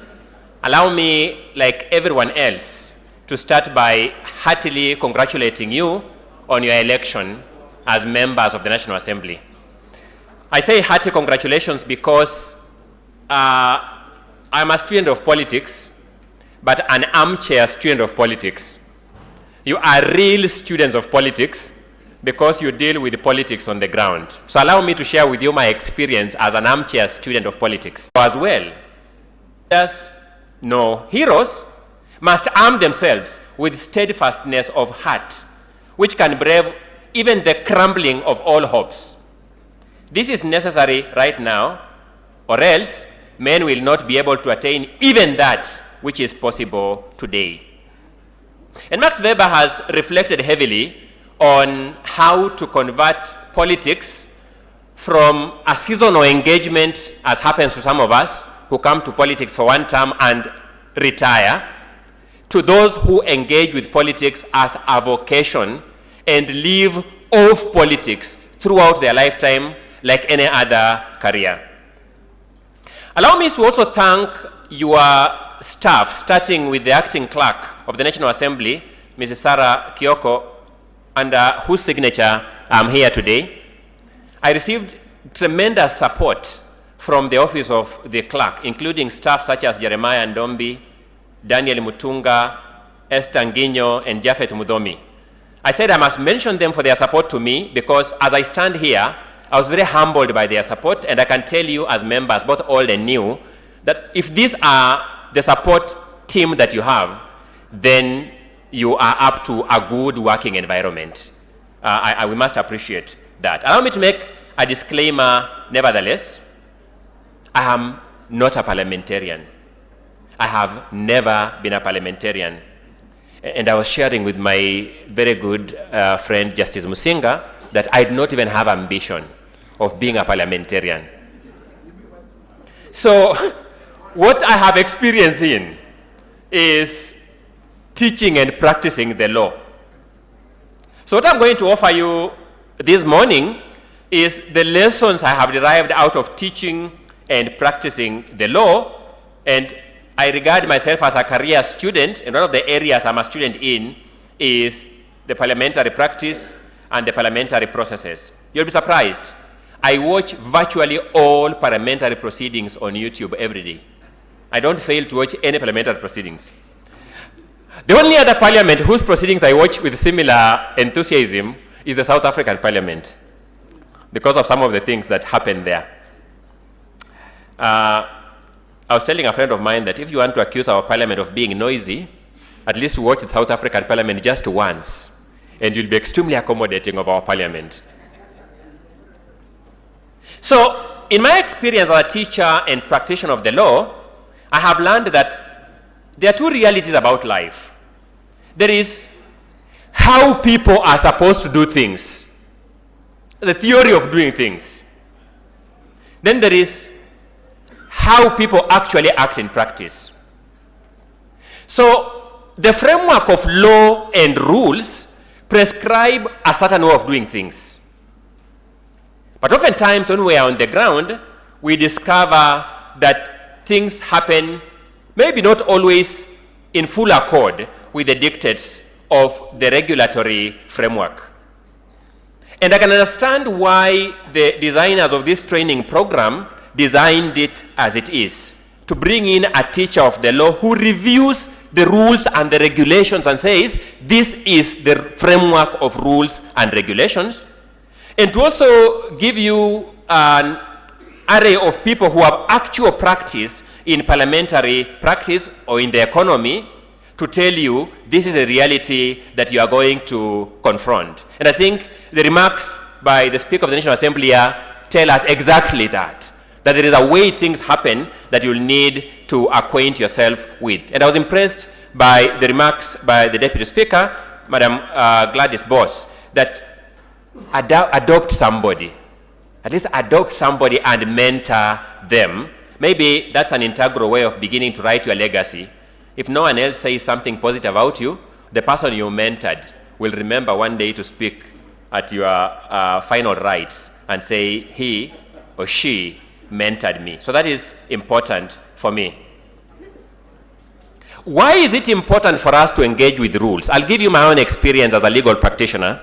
Speaker 9: allow me, like everyone else, to start by heartily congratulating you on your election as members of the National Assembly. I say hearty congratulations because I'm a student of politics, but an armchair student of politics. You are real students of politics because you deal with politics on the ground. So allow me to share with you my experience as an armchair student of politics as well. Yes, no, heroes must arm themselves with steadfastness of heart, which can brave even the crumbling of all hopes. This is necessary right now, or else men will not be able to attain even that which is possible today. And Max Weber has reflected heavily on how to convert politics from a seasonal engagement, as happens to some of us who come to politics for one term and retire, to those who engage with politics as a vocation and live off politics throughout their lifetime like any other career. Allow me to also thank your staff, starting with the acting clerk of the National Assembly, Mrs. Sarah Kioko, under whose signature I'm here today. I received tremendous support from the office of the clerk, including staff such as Jeremiah Ndombi, Daniel Mutunga, Esther Nginyo, and Japhet Mudomi. I said I must mention them for their support to me because as I stand here, I was very humbled by their support, and I can tell you as members, both old and new, that if these are the support team that you have, then you are up to a good working environment. We must appreciate that. Allow me to make a disclaimer, nevertheless. I am not a parliamentarian. I have never been a parliamentarian. And I was sharing with my very good friend, Justice Musinga, that I did not even have ambition of being a parliamentarian. So what I have experience in is teaching and practicing the law. So what I'm going to offer you this morning is the lessons I have derived out of teaching and practicing the law, and I regard myself as a career student, and one of the areas I'm a student in is the parliamentary practice and the parliamentary processes. You'll be surprised. I watch virtually all parliamentary proceedings on YouTube every day. I don't fail to watch any parliamentary proceedings. The only other parliament whose proceedings I watch with similar enthusiasm is the South African Parliament, because of some of the things that happen there. I was telling a friend of mine that if you want to accuse our parliament of being noisy, at least watch the South African Parliament just once, and you'll be extremely accommodating of our Parliament. So, in my experience as a teacher and practitioner of the law, I have learned that there are two realities about life. There is how people are supposed to do things, the theory of doing things. Then there is how people actually act in practice. So, the framework of law and rules prescribe a certain way of doing things. But oftentimes when we are on the ground, we discover that things happen, maybe not always in full accord with the dictates of the regulatory framework. And I can understand why the designers of this training program designed it as it is, to bring in a teacher of the law who reviews the rules and the regulations and says, this is the framework of rules and regulations, and to also give you an array of people who have actual practice in parliamentary practice or in the economy to tell you this is a reality that you are going to confront. And I think the remarks by the Speaker of the National Assembly here tell us exactly that there is a way things happen that you'll need to acquaint yourself with. And I was impressed by the remarks by the Deputy Speaker, Madam Gladys Boss, that adopt somebody, at least adopt somebody and mentor them. Maybe that's an integral way of beginning to write your legacy. If no one else says something positive about you, the person you mentored will remember one day to speak at your final rites and say, he or she mentored me. So that is important for me. Why is it important for us to engage with rules? I'll give you my own experience as a legal practitioner.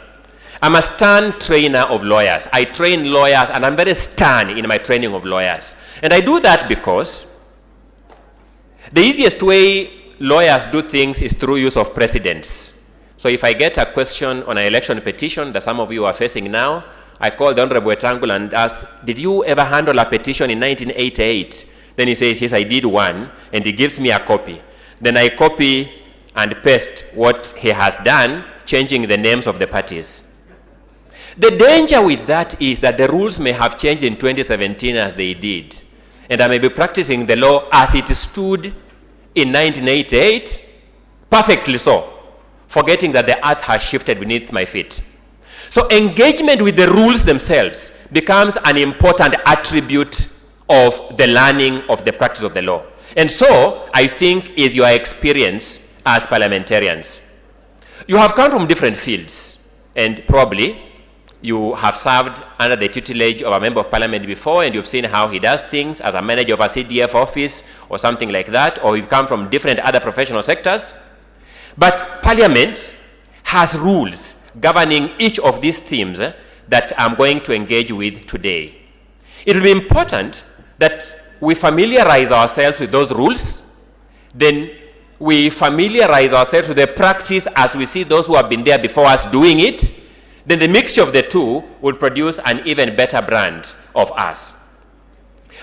Speaker 9: I'm a stern trainer of lawyers. I train lawyers, and I'm very stern in my training of lawyers. And I do that because the easiest way lawyers do things is through use of precedents. So if I get a question on an election petition that some of you are facing now, I call the Honorable Wetangula and ask, did you ever handle a petition in 1988? Then he says, yes, I did one, and he gives me a copy. Then I copy and paste what he has done, changing the names of the parties. The danger with that is that the rules may have changed in 2017 as they did. And I may be practicing the law as it stood in 1988, perfectly so, forgetting that the earth has shifted beneath my feet. So engagement with the rules themselves becomes an important attribute of the learning of the practice of the law. And so, I think, is your experience as parliamentarians. You have come from different fields, and probably you have served under the tutelage of a member of parliament before, and you've seen how he does things as a manager of a CDF office or something like that, or you've come from different other professional sectors. But parliament has rules governing each of these themes that I'm going to engage with today. It will be important that we familiarize ourselves with those rules, then we familiarize ourselves with the practice as we see those who have been there before us doing it, then the mixture of the two will produce an even better brand of us.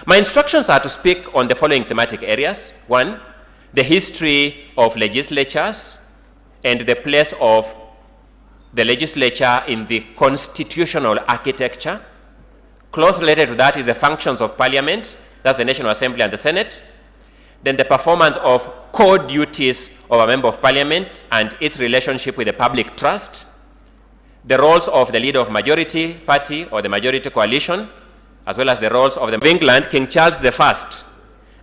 Speaker 9: My instructions are to speak on the following thematic areas. One, the history of legislatures and the place of the legislature in the constitutional architecture. Close related to that is the functions of parliament, that's the National Assembly and the Senate. Then the performance of core duties of a member of parliament and its relationship with the public trust. The roles of the leader of majority party or the majority coalition, as well as the roles of the England, King Charles I,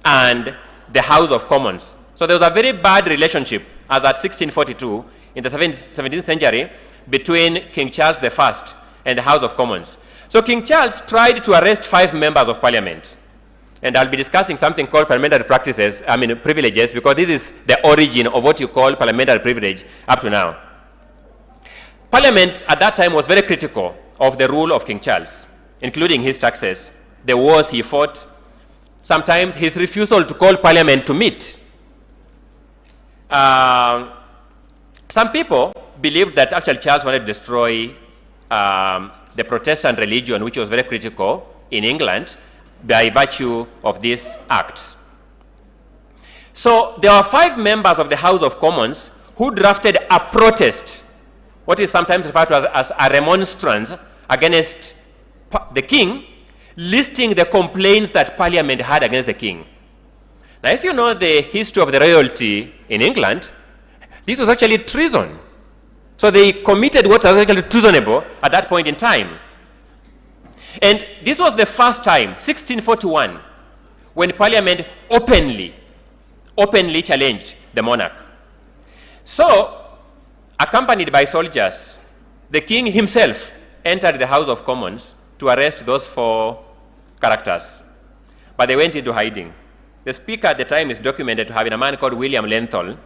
Speaker 9: and the House of Commons. So there was a very bad relationship, as at 1642, in the 17th century, between King Charles I and the House of Commons. So King Charles tried to arrest 5 members of parliament. And I'll be discussing something called parliamentary privileges, because this is the origin of what you call parliamentary privilege up to now. Parliament at that time was very critical of the rule of King Charles, including his taxes, the wars he fought, sometimes his refusal to call parliament to meet. Some people believed that actually Charles wanted to destroy the Protestant religion, which was very critical in England, by virtue of these acts. So there are 5 members of the House of Commons who drafted a protest, what is sometimes referred to as a remonstrance against the king, listing the complaints that Parliament had against the king. Now, if you know the history of the royalty in England, this was actually treason. So they committed what was actually treasonable at that point in time. And this was the first time, 1641, when Parliament openly challenged the monarch. So, accompanied by soldiers, the king himself entered the House of Commons to arrest those 4 characters. But they went into hiding. The speaker at the time is documented to have been a man called William Lenthal.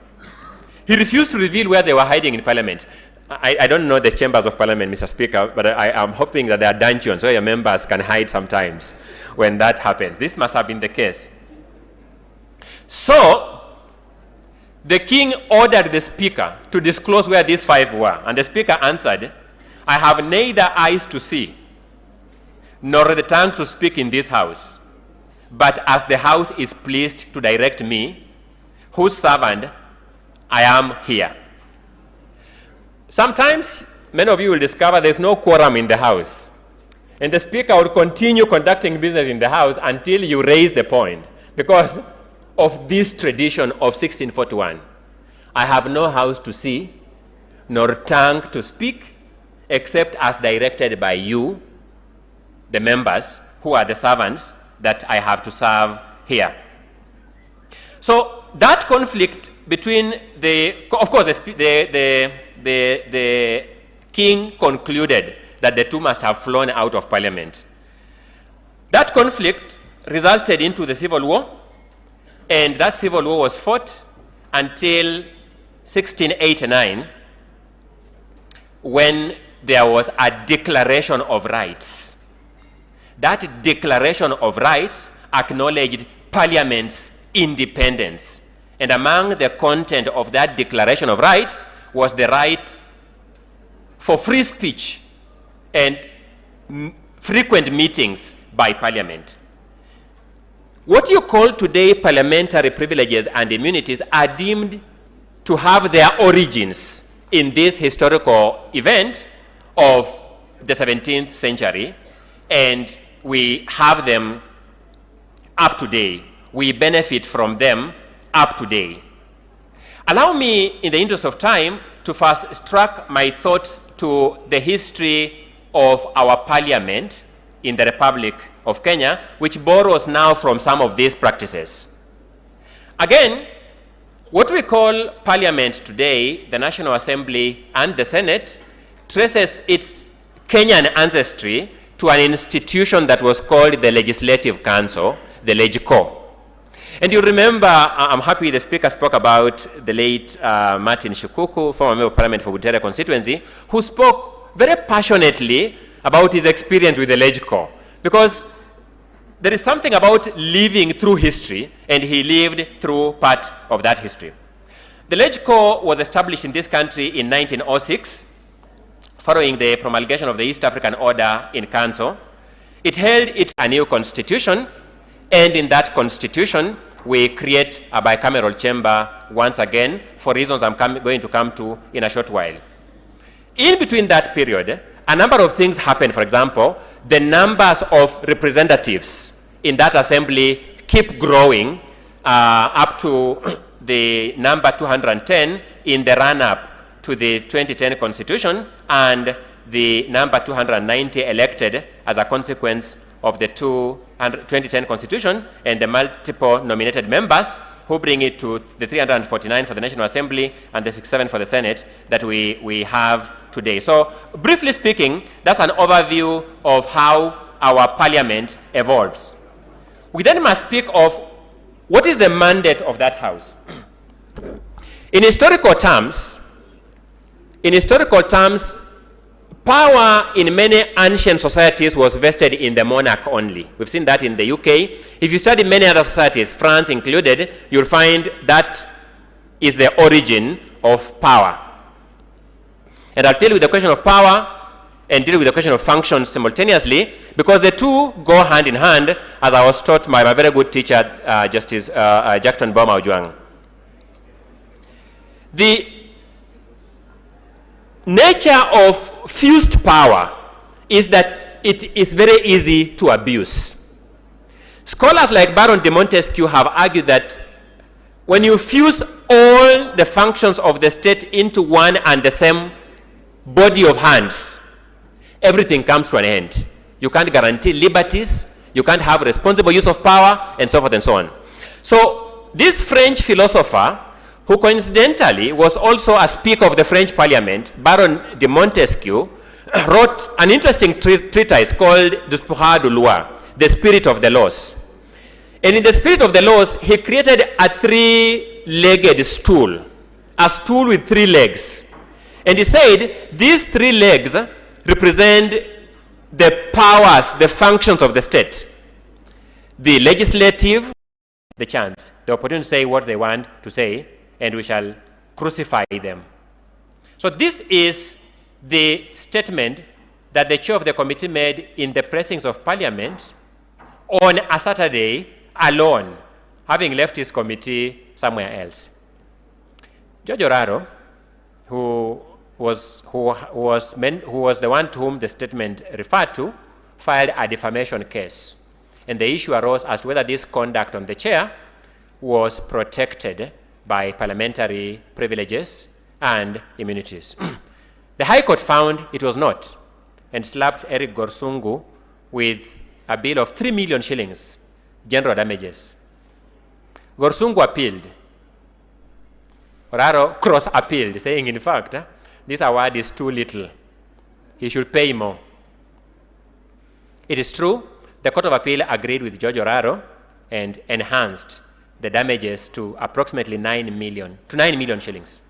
Speaker 9: He refused to reveal where they were hiding in Parliament. I don't know the chambers of Parliament, Mr. Speaker, but I am hoping that there are dungeons where your members can hide sometimes when that happens. This must have been the case. So, the king ordered the speaker to disclose where these 5 were. And the speaker answered, "I have neither eyes to see, nor the tongue to speak in this house. But as the house is pleased to direct me, whose servant I am here." Sometimes, many of you will discover there's no quorum in the house. And the speaker will continue conducting business in the house until you raise the point. Because of this tradition of 1641. I have no house to see, nor tongue to speak, except as directed by you, the members, who are the servants that I have to serve here. So that conflict between of course, the king concluded that the 2 must have flown out of Parliament. That conflict resulted into the Civil War, and that Civil War was fought until 1689, when there was a Declaration of Rights. That Declaration of Rights acknowledged Parliament's independence. And among the content of that Declaration of Rights was the right for free speech and frequent meetings by Parliament. What you call today parliamentary privileges and immunities are deemed to have their origins in this historical event of the 17th century, and we have them up to date. We benefit from them up to date. Allow me, in the interest of time, to fast track my thoughts to the history of our Parliament in the Republic of Kenya, which borrows now from some of these practices. Again, what we call Parliament today, the National Assembly and the Senate, traces its Kenyan ancestry to an institution that was called the Legislative Council, the LegCo. And you remember, I'm happy the speaker spoke about the late Martin Shukuku, former member of Parliament for Butere constituency, who spoke very passionately about his experience with the LegCo, because there is something about living through history, and he lived through part of that history. The LegCo was established in this country in 1906, following the promulgation of the East African Order in Council. It held a new constitution, and in that constitution, we create a bicameral chamber once again, for reasons I'm going to come to in a short while. In between that period, a number of things happened. For example, the numbers of representatives in that assembly keep growing up to the number 210 in the run-up to the 2010 Constitution, and the number 290 elected as a consequence of the 2010 Constitution, and the multiple nominated members who bring it to the 349 for the National Assembly and the 67 for the Senate that we have today. So, briefly speaking, that's an overview of how our Parliament evolves. We then must speak of what is the mandate of that House. In historical terms, power in many ancient societies was vested in the monarch only. We've seen that in the UK. If you study many other societies, France included, you'll find that is the origin of power. And I'll deal with the question of power and deal with the question of function simultaneously, because the two go hand in hand, as I was taught by my very good teacher, Justice Jackton Boma Ojwang. The nature of fused power is that it is very easy to abuse. Scholars like Baron de Montesquieu have argued that when you fuse all the functions of the state into one and the same body of hands, everything comes to an end. You can't guarantee liberties, you can't have responsible use of power, and so forth and so on. So this French philosopher, who coincidentally was also a speaker of the French Parliament, Baron de Montesquieu, wrote an interesting treatise called L'Esprit de Loi, the spirit of the laws. And in the spirit of the laws, he created a three-legged stool, a stool with 3 legs. And he said these 3 legs represent the powers, the functions of the state. The legislative, the chance, the opportunity to say what they want to say, and we shall crucify them. So this is the statement that the chair of the committee made in the precincts of Parliament on a Saturday alone, having left his committee somewhere else. George Oraro, who was the one to whom the statement referred to, filed a defamation case. And the issue arose as to whether this conduct on the chair was protected by parliamentary privileges and immunities. The High Court found it was not, and slapped Eric Gorsungu with a bill of 3 million shillings, general damages. Gorsungu appealed. Oraro cross-appealed, saying, in fact, this award is too little. He should pay more. It is true, the Court of Appeal agreed with George Oraro and enhanced the damages to approximately 9 million shillings.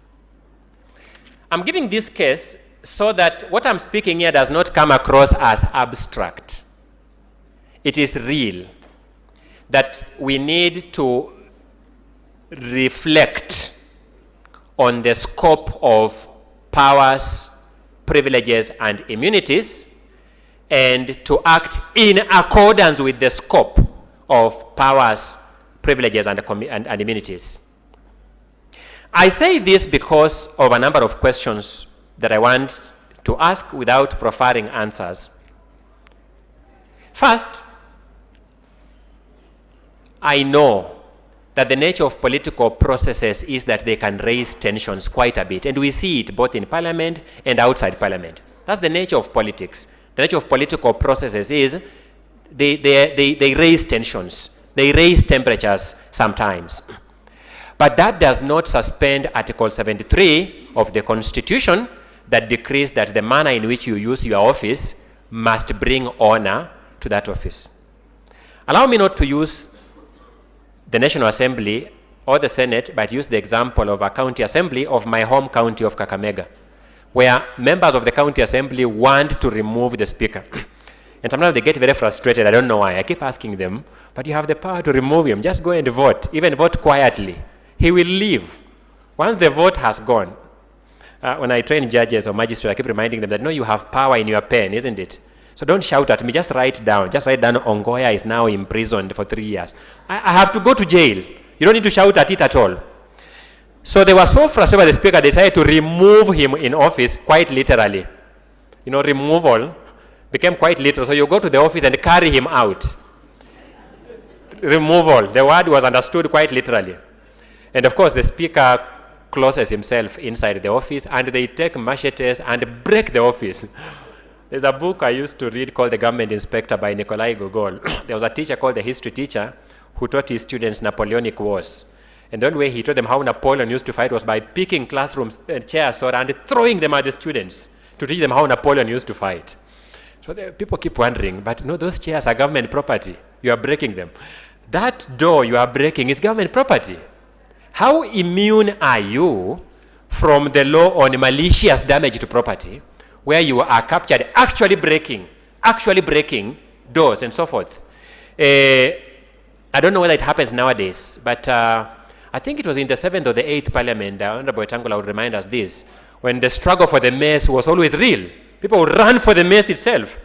Speaker 9: I'm giving this case so that what I'm speaking here does not come across as abstract. It is real, that we need to reflect on the scope of powers, privileges, and immunities, and to act in accordance with the scope of powers, privileges, and immunities. I say this because of a number of questions that I want to ask without proffering answers. First, I know that the nature of political processes is that they can raise tensions quite a bit, and we see it both in Parliament and outside Parliament. That's the nature of politics. The nature of political processes is they raise tensions. They raise temperatures sometimes. But that does not suspend Article 73 of the Constitution that decrees that the manner in which you use your office must bring honor to that office. Allow me not to use the National Assembly or the Senate, but use the example of a county assembly of my home county of Kakamega, where members of the county assembly want to remove the speaker. And sometimes they get very frustrated. I don't know why. I keep asking them, but you have the power to remove him. Just go and vote, even vote quietly. He will leave. Once the vote has gone, when I train judges or magistrates, I keep reminding them that, no, you have power in your pen, isn't it? So don't shout at me, just write down. Just write down, Ongoya is now imprisoned for 3 years. I have to go to jail. You don't need to shout at it at all. So they were so frustrated by the speaker, they decided to remove him in office quite literally. You know, removal became quite literal. So you go to the office and carry him out. Removal, the word was understood quite literally. And of course, the speaker closes himself inside the office, and they take machetes and break the office. There's a book I used to read called The Government Inspector by Nikolai Gogol. There was a teacher called the history teacher who taught his students Napoleonic Wars. And the only way he taught them how Napoleon used to fight was by picking classrooms and chairs and throwing them at the students to teach them how Napoleon used to fight. So people keep wondering, but no, those chairs are government property. You are breaking them. That door you are breaking is government property. How immune are you from the law on malicious damage to property, where you are captured actually breaking doors and so forth? I don't know whether it happens nowadays, but I think it was in the 7th or the 8th Parliament, Honorable Tangula would remind us this, when the struggle for the mess was always real. People would run for the mess itself.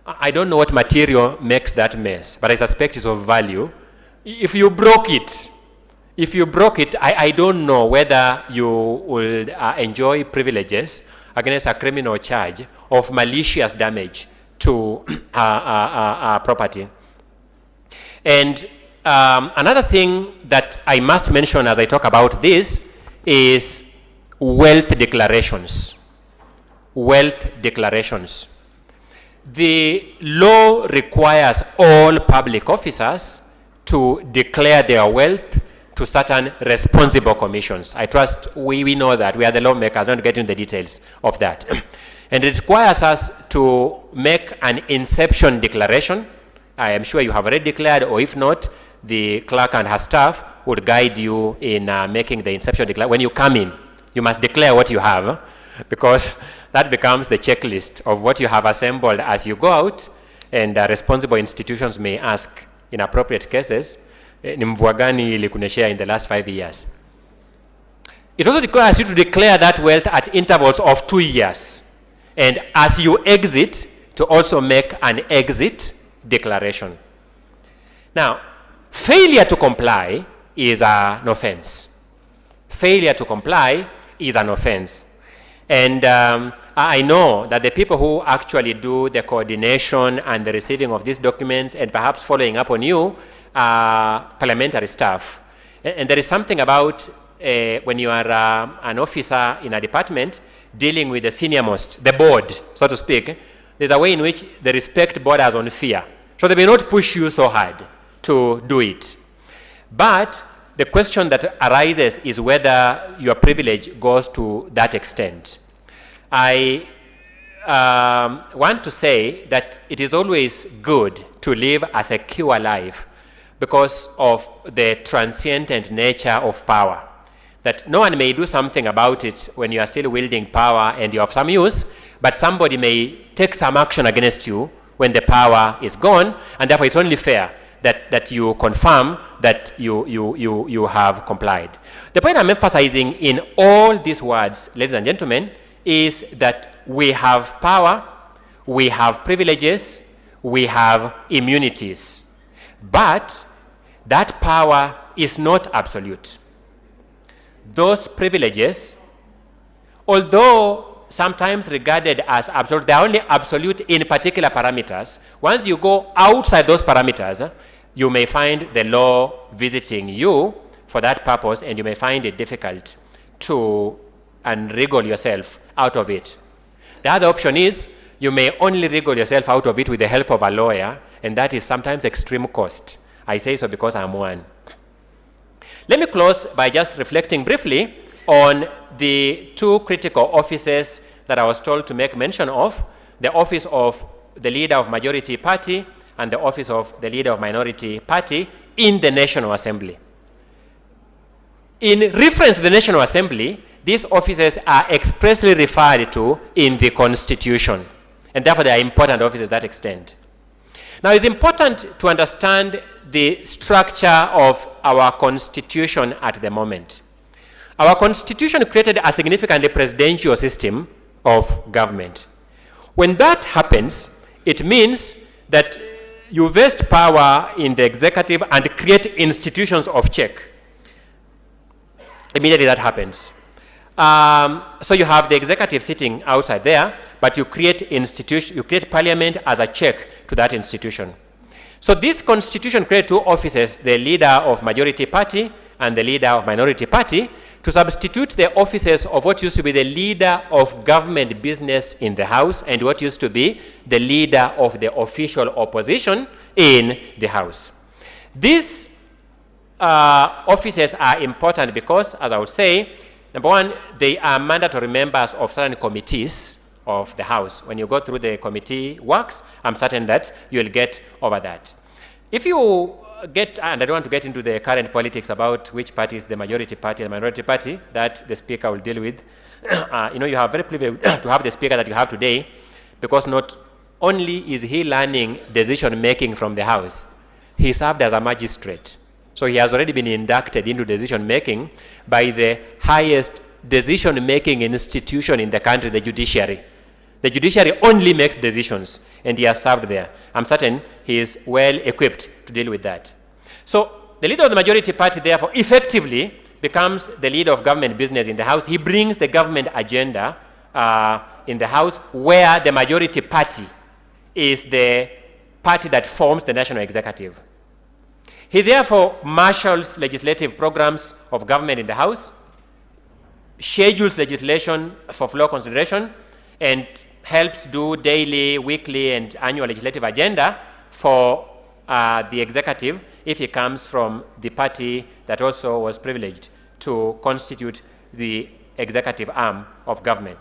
Speaker 9: I don't know what material makes that mess, but I suspect it's of value. If you broke it, I don't know whether you will enjoy privileges against a criminal charge of malicious damage to property. And another thing that I must mention as I talk about this is wealth declarations. Wealth declarations. The law requires all public officers to declare their wealth to certain responsible commissions. I trust we know that. We are the lawmakers, don't get into the details of that. And it requires us to make an inception declaration. I am sure you have already declared, or if not, the clerk and her staff would guide you in making the inception declaration. When you come in, you must declare what you have, because that becomes the checklist of what you have assembled as you go out, and responsible institutions may ask, in appropriate cases, ni mvua gani ilikunyeshea in the last 5 years. It also requires you to declare that wealth at intervals of 2 years. And as you exit, to also make an exit declaration. Now, failure to comply is an offense. Failure to comply is an offense. And I know that the people who actually do the coordination and the receiving of these documents and perhaps following up on you are parliamentary staff. And there is something about when you are an officer in a department dealing with the senior most, the board, so to speak, there's a way in which the respect borders on fear. So they may not push you so hard to do it. But the question that arises is whether your privilege goes to that extent. I want to say that it is always good to live a secure life because of the transcendent nature of power. That no one may do something about it when you are still wielding power and you have some use, but somebody may take some action against you when the power is gone, and therefore it's only fair that you confirm that you have complied. The point I'm emphasizing in all these words, ladies and gentlemen, is that we have power, we have privileges, we have immunities. But that power is not absolute. Those privileges, although sometimes regarded as absolute, they are only absolute in particular parameters. Once you go outside those parameters, you may find the law visiting you for that purpose, and you may find it difficult to unwriggle yourself out of it. The other option is you may only wriggle yourself out of it with the help of a lawyer, and that is sometimes extreme cost. I say so because I'm one. Let me close by just reflecting briefly on the two critical offices that I was told to make mention of, the office of the leader of majority party and the office of the leader of minority party in the National Assembly. In reference to the National Assembly, these offices are expressly referred to in the Constitution, and therefore they are important offices to that extent. Now, it's important to understand the structure of our Constitution at the moment. Our Constitution created a significantly presidential system of government. When that happens, it means that you vest power in the executive and create institutions of check. Immediately that happens. So you have the executive sitting outside there, but you create parliament as a check to that institution. So this constitution created two offices, the leader of majority party and the leader of minority party, to substitute the offices of what used to be the leader of government business in the House and what used to be the leader of the official opposition in the House. These offices are important because, as I would say, number one, they are mandatory members of certain committees of the House. When you go through the committee works, I'm certain that you'll get over that. If you get, and I don't want to get into the current politics about which party is the majority party and minority party, that the speaker will deal with. You have very privileged to have the speaker that you have today, because not only is he learning decision making from the House, he served as a magistrate. So he has already been inducted into decision making by the highest decision making institution in the country, the Judiciary. The Judiciary only makes decisions, and he has served there. I'm certain he is well equipped to deal with that. So the leader of the majority party, therefore, effectively becomes the leader of government business in the House. He brings the government agenda in the House where the majority party is the party that forms the national executive. He therefore marshals legislative programs of government in the House, schedules legislation for floor consideration, and helps do daily, weekly, and annual legislative agenda for the executive if he comes from the party that also was privileged to constitute the executive arm of government,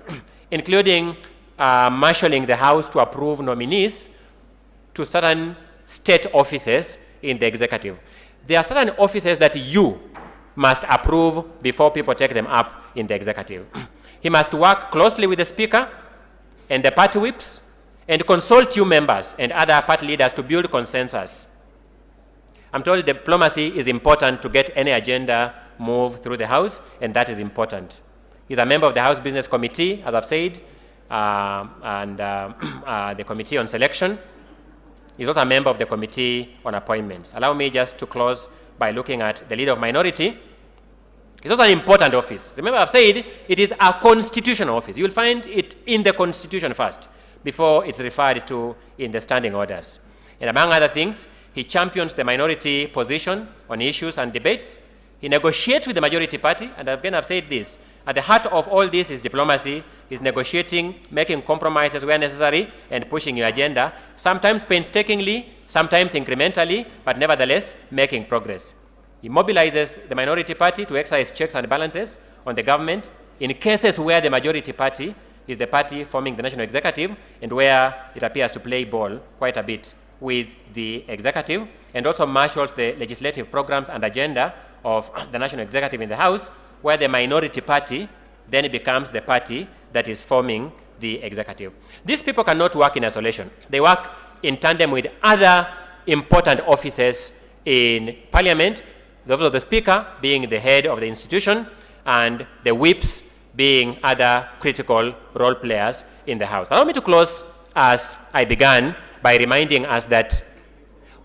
Speaker 9: including marshalling the House to approve nominees to certain state offices in the executive. There are certain offices that you must approve before people take them up in the executive. He must work closely with the Speaker and the party whips and consult you members and other party leaders to build consensus. I'm told diplomacy is important to get any agenda moved through the House, and that is important. He's a member of the House Business Committee, as I've said, and the Committee on Selection. He's also a member of the Committee on Appointments. Allow me just to close by looking at the Leader of Minority. It's also an important office. Remember, I've said it is a constitutional office. You will find it in the Constitution first, before it's referred to in the standing orders. And among other things, he champions the minority position on issues and debates. He negotiates with the majority party, and again, I've said this, at the heart of all this is diplomacy, is negotiating, making compromises where necessary, and pushing your agenda, sometimes painstakingly, sometimes incrementally, but nevertheless, making progress. He mobilizes the minority party to exercise checks and balances on the government in cases where the majority party is the party forming the national executive and where it appears to play ball quite a bit with the executive, and also marshals the legislative programs and agenda of the national executive in the House, where the minority party then becomes the party that is forming the executive. These people cannot work in isolation. They work in tandem with other important offices in Parliament, the office of the Speaker being the head of the institution, and the whips being other critical role players in the House. Allow me to close as I began by reminding us that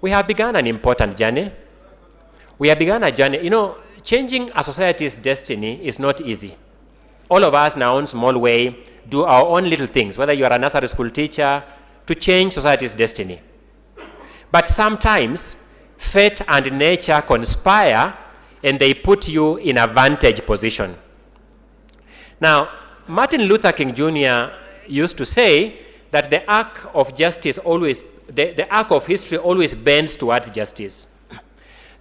Speaker 9: we have begun an important journey. We have begun a journey. You know, changing a society's destiny is not easy. All of us in our own small way do our own little things, whether you are a nursery school teacher, to change society's destiny. But sometimes fate and nature conspire and they put you in a vantage position. Now, Martin Luther King Jr. used to say that the arc of justice always, the arc of history always bends towards justice.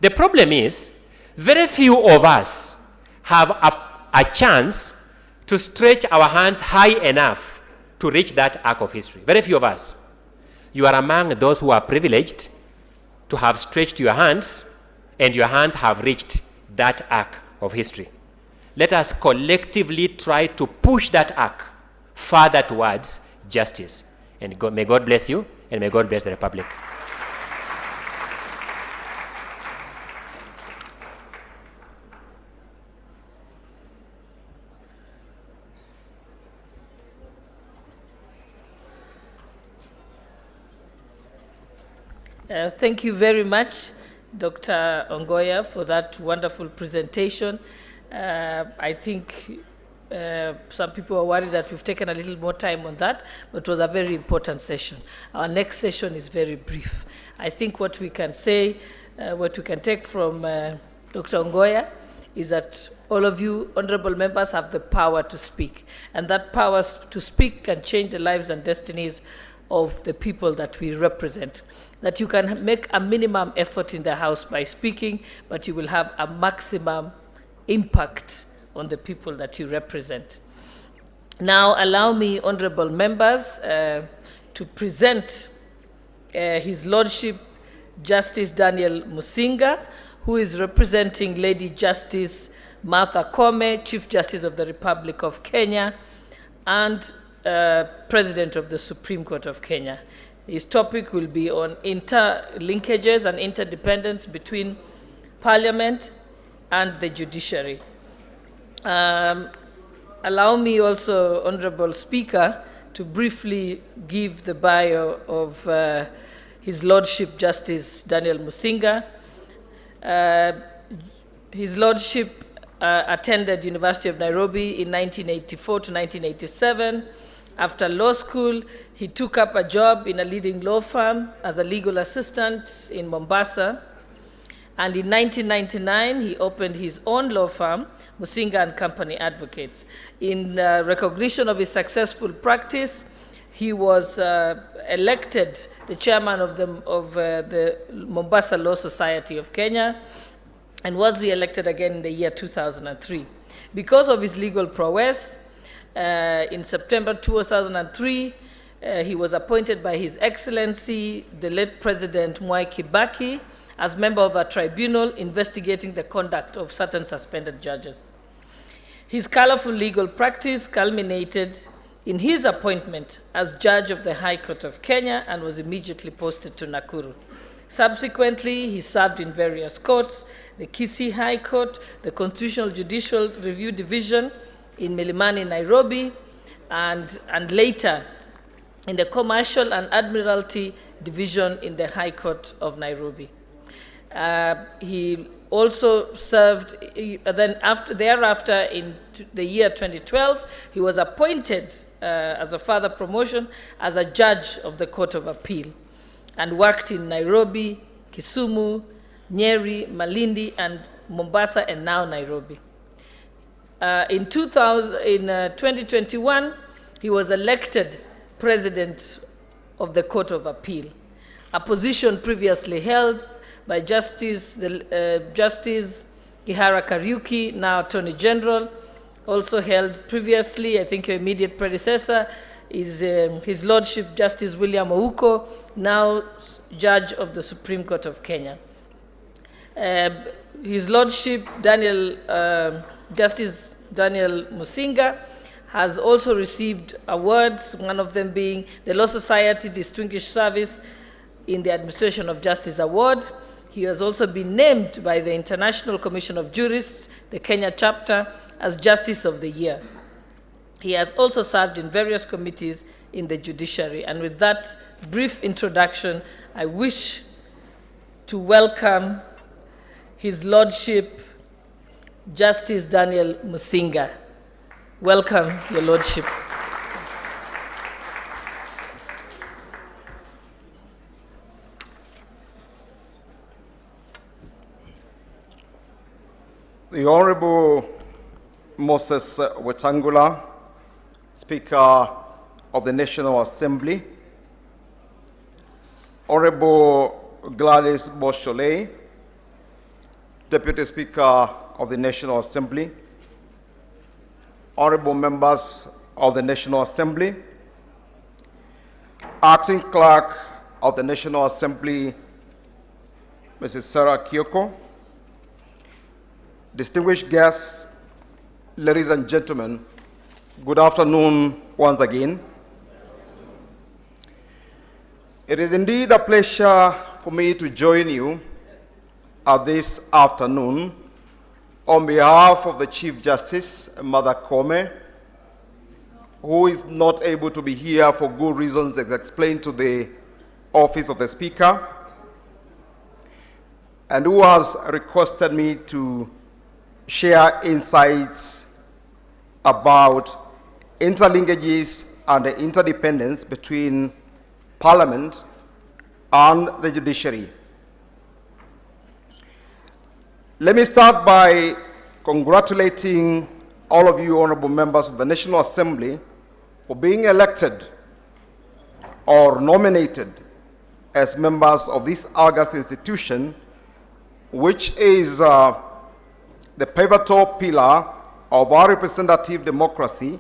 Speaker 9: The problem is, very few of us have a chance to stretch our hands high enough to reach that arc of history. Very few of us. You are among those who are privileged to have stretched your hands, and your hands have reached that arc of history. Let us collectively try to push that arc further towards justice. And may God bless you, and may God bless the Republic.
Speaker 4: Thank you very much, Dr. Ongoya, for that wonderful presentation. I think some people are worried that we've taken a little more time on that, but it was a very important session. Our next session is very brief. I think what we can say, what we can take from Dr. Ongoya is that all of you honorable members have the power to speak, and that power to speak can change the lives and destinies of the people that we represent. That you can make a minimum effort in the House by speaking, but you will have a maximum impact on the people that you represent. Now, allow me, honorable members, to present His Lordship Justice Daniel Musinga, who is representing Lady Justice Martha Koome, Chief Justice of the Republic of Kenya, and President of the Supreme Court of Kenya. His topic will be on interlinkages and interdependence between Parliament and the Judiciary. Allow me also, Honorable Speaker, to briefly give the bio of His Lordship Justice Daniel Musinga. His Lordship attended University of Nairobi in 1984 to 1987. After law school, he took up a job in a leading law firm as a legal assistant in Mombasa. And in 1999, he opened his own law firm, Musinga and Company Advocates. In recognition of his successful practice, he was elected the chairman of the Mombasa Law Society of Kenya and was re-elected again in the year 2003. Because of his legal prowess, in September 2003, he was appointed by His Excellency, the late President Mwai Kibaki, as member of a tribunal investigating the conduct of certain suspended judges. His colorful legal practice culminated in his appointment as judge of the High Court of Kenya and was immediately posted to Nakuru. Subsequently, he served in various courts, the Kisii High Court, the Constitutional Judicial Review Division in Milimani, Nairobi, and later in the Commercial and Admiralty Division in the High Court of Nairobi. He also served, thereafter in the year 2012, he was appointed as a further promotion as a judge of the Court of Appeal and worked in Nairobi, Kisumu, Nyeri, Malindi, and Mombasa, and now Nairobi. In 2021, he was elected president of the Court of Appeal, a position previously held by Justice Ihara Kariuki, now Attorney General, also held previously, I think your immediate predecessor is His Lordship Justice William Ouko, now Judge of the Supreme Court of Kenya. His Lordship Justice Daniel Musinga has also received awards, one of them being the Law Society Distinguished Service in the Administration of Justice Award. He has also been named by the International Commission of Jurists, the Kenya chapter, as Justice of the Year. He has also served in various committees in the Judiciary. And with that brief introduction, I wish to welcome His Lordship, Justice Daniel Musinga. Welcome, Your Lordship.
Speaker 10: The Honorable Moses Wetangula, Speaker of the National Assembly, Honorable Gladys Boshole, Deputy Speaker of the National Assembly, Honorable Members of the National Assembly, Acting Clerk of the National Assembly, Mrs. Sarah Kioko, distinguished guests, ladies and gentlemen, good afternoon once again. It is indeed a pleasure for me to join you this afternoon on behalf of the Chief Justice, Mother Kome, who is not able to be here for good reasons as explained to the Office of the Speaker, and who has requested me to share insights about interlinkages and the interdependence between Parliament and the Judiciary. Let me start by congratulating all of you honorable members of the National Assembly for being elected or nominated as members of this august institution, which is the pivotal pillar of our representative democracy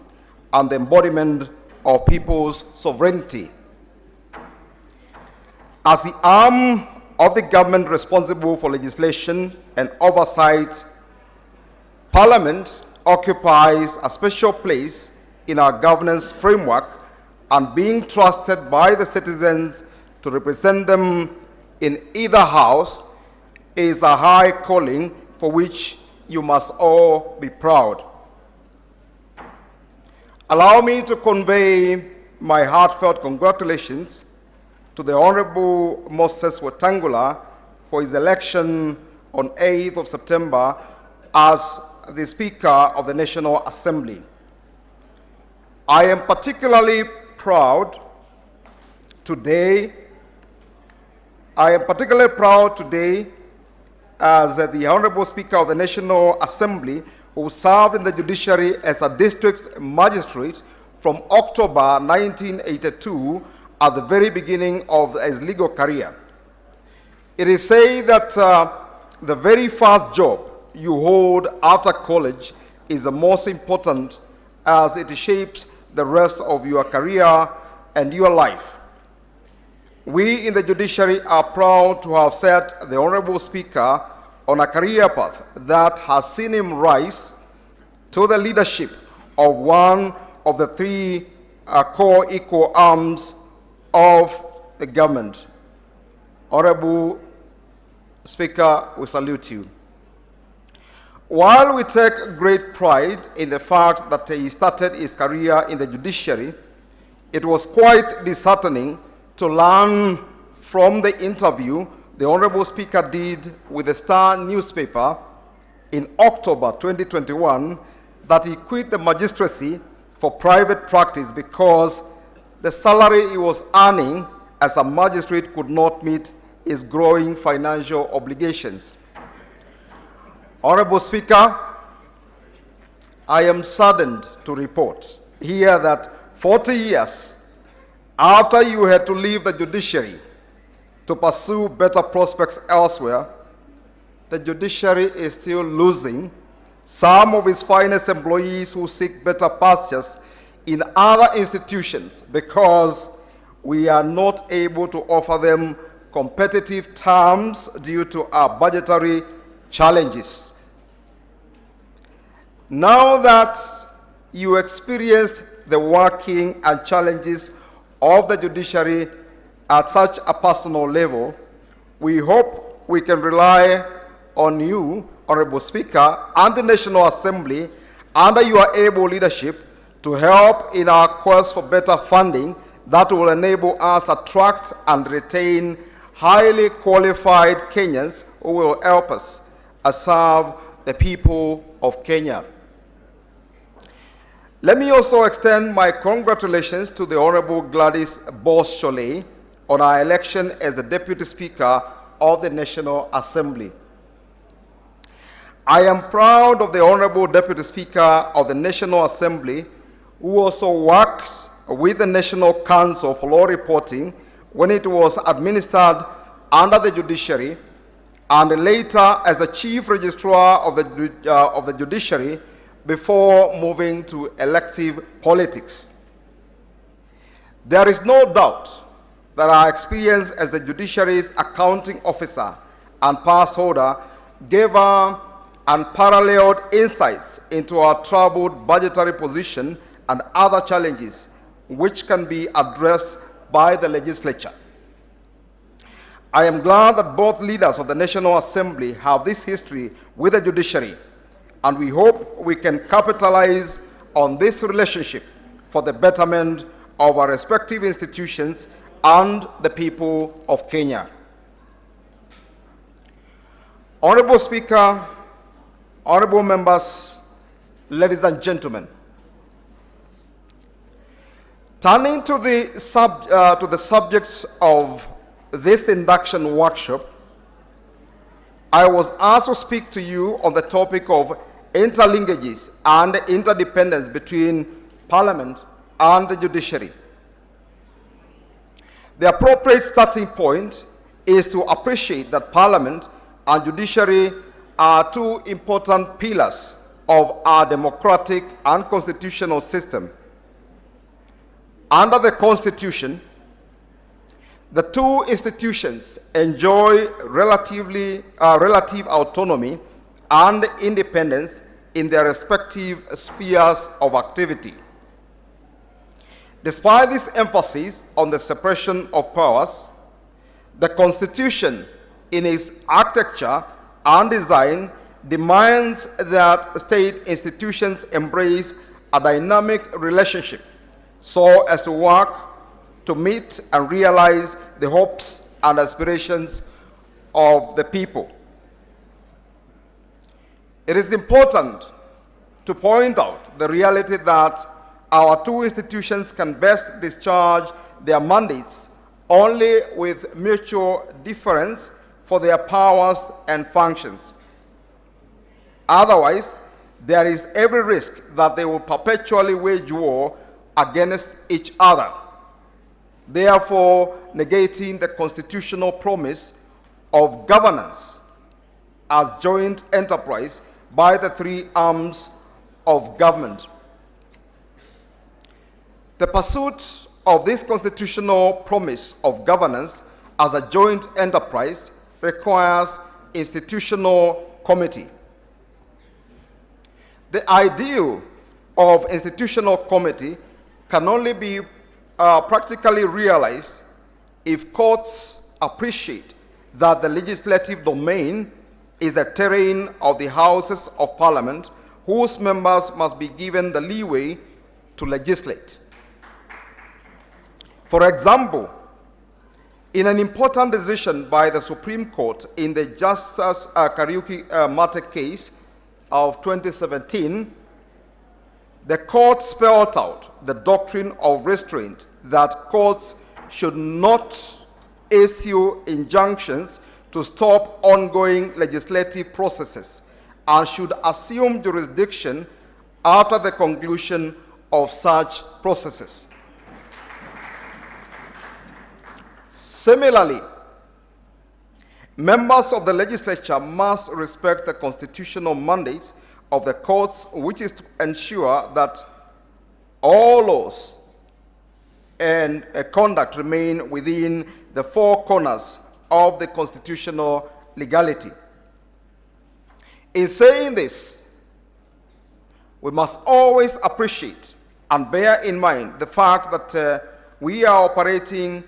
Speaker 10: and the embodiment of people's sovereignty. As the arm of the government responsible for legislation and oversight, Parliament occupies a special place in our governance framework, and being trusted by the citizens to represent them in either house is a high calling for which you must all be proud. Allow me to convey my heartfelt congratulations to the Honorable Moses Wetangula for his election on 8th of September as the Speaker of the National Assembly. I am particularly proud today as the Honorable Speaker of the National Assembly, who served in the judiciary as a district magistrate from October 1982 at the very beginning of his legal career. It is said that the very first job you hold after college is the most important, as it shapes the rest of your career and your life. We in the judiciary are proud to have set the Honorable Speaker on a career path that has seen him rise to the leadership of one of the three core equal arms of the government. Honorable Speaker, we salute you. While we take great pride in the fact that he started his career in the judiciary, it was quite disheartening to learn from the interview the Honorable Speaker did with the Star newspaper in October 2021 that he quit the magistracy for private practice because the salary he was earning as a magistrate could not meet his growing financial obligations. Honorable Speaker, I am saddened to report here that 40 years after you had to leave the judiciary to pursue better prospects elsewhere, the judiciary is still losing some of its finest employees who seek better pastures in other institutions because we are not able to offer them competitive terms due to our budgetary challenges. Now that you experienced the working and challenges of the judiciary at such a personal level, we hope we can rely on you, Honorable Speaker, and the National Assembly under your able leadership to help in our quest for better funding that will enable us to attract and retain highly qualified Kenyans who will help us serve the people of Kenya. Let me also extend my congratulations to the Honorable Gladys Boss-Sholay on our election as the Deputy Speaker of the National Assembly. I am proud of the Honorable Deputy Speaker of the National Assembly, who also worked with the National Council for Law Reporting when it was administered under the judiciary, and later as the Chief Registrar of the Judiciary before moving to elective politics. There is no doubt that our experience as the judiciary's accounting officer and pass holder gave her unparalleled insights into our troubled budgetary position and other challenges which can be addressed by the legislature. I am glad that both leaders of the National Assembly have this history with the judiciary, and we hope we can capitalize on this relationship for the betterment of our respective institutions and the people of Kenya. Honorable Speaker, honorable members, ladies and gentlemen, turning to the subjects of this induction workshop, I was asked to speak to you on the topic of interlinkages and interdependence between Parliament and the judiciary. The appropriate starting point is to appreciate that Parliament and judiciary are two important pillars of our democratic and constitutional system. Under the Constitution, the two institutions enjoy relative autonomy and independence in their respective spheres of activity. Despite this emphasis on the separation of powers, the Constitution, in its architecture and design, demands that state institutions embrace a dynamic relationship so as to work to meet and realize the hopes and aspirations of the people. It is important to point out the reality that our two institutions can best discharge their mandates only with mutual difference for their powers and functions. Otherwise, there is every risk that they will perpetually wage war against each other, therefore negating the constitutional promise of governance as joint enterprise by the three arms of government. The pursuit of this constitutional promise of governance as a joint enterprise requires institutional committee. The ideal of institutional committee can only be practically realized if courts appreciate that the legislative domain is the terrain of the Houses of Parliament, whose members must be given the leeway to legislate. For example, in an important decision by the Supreme Court in the Justice Kariuki Mate case of 2017, the court spelled out the doctrine of restraint that courts should not issue injunctions to stop ongoing legislative processes and should assume jurisdiction after the conclusion of such processes. Similarly, members of the legislature must respect the constitutional mandate of the courts, which is to ensure that all laws and conduct remain within the four corners of the constitutional legality. In saying this, we must always appreciate and bear in mind the fact that we are operating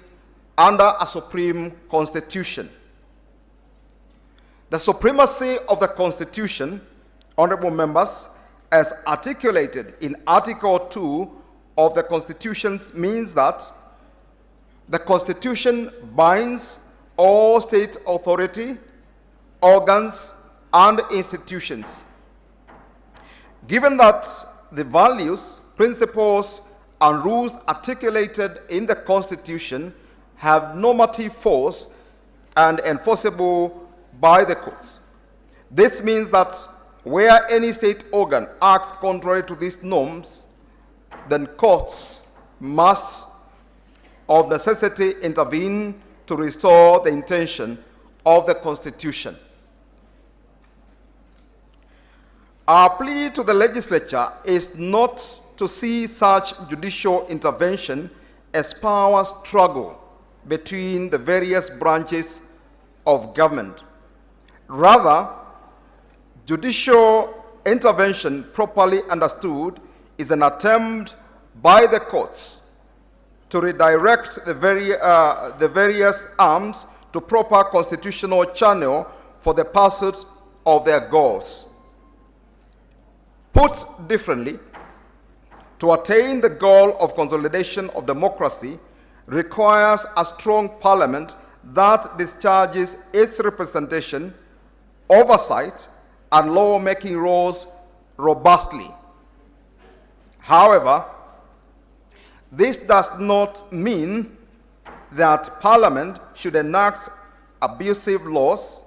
Speaker 10: under a supreme constitution. The supremacy of the Constitution, honorable members, as articulated in Article 2 of the Constitution, means that the Constitution binds all state authority, organs, and institutions. Given that the values, principles, and rules articulated in the Constitution have normative force and enforceable by the courts, this means that where any state organ acts contrary to these norms, then courts must of necessity intervene to restore the intention of the Constitution. Our plea to the legislature is not to see such judicial intervention as power struggle between the various branches of government. Rather, judicial intervention, properly understood, is an attempt by the courts to redirect the various arms to proper constitutional channel for the pursuit of their goals. Put differently, to attain the goal of consolidation of democracy requires a strong parliament that discharges its representation, oversight, and law-making roles robustly. However, this does not mean that Parliament should enact abusive laws,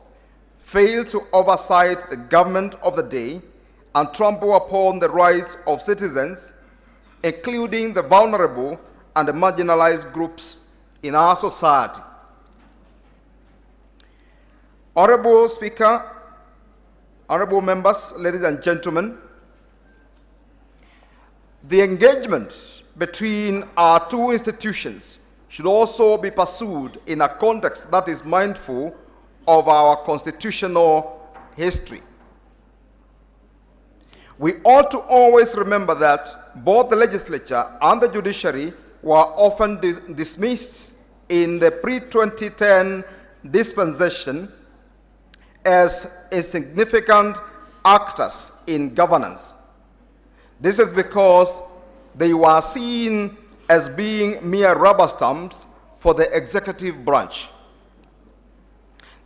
Speaker 10: fail to oversight the government of the day, and trample upon the rights of citizens, including the vulnerable and the marginalized groups in our society. Honorable Speaker, honorable members, ladies and gentlemen, the engagement between our two institutions should also be pursued in a context that is mindful of our constitutional history. We ought to always remember that both the legislature and the judiciary were often dismissed in the pre-2010 dispensation as insignificant actors in governance. This is because they were seen as being mere rubber stamps for the executive branch.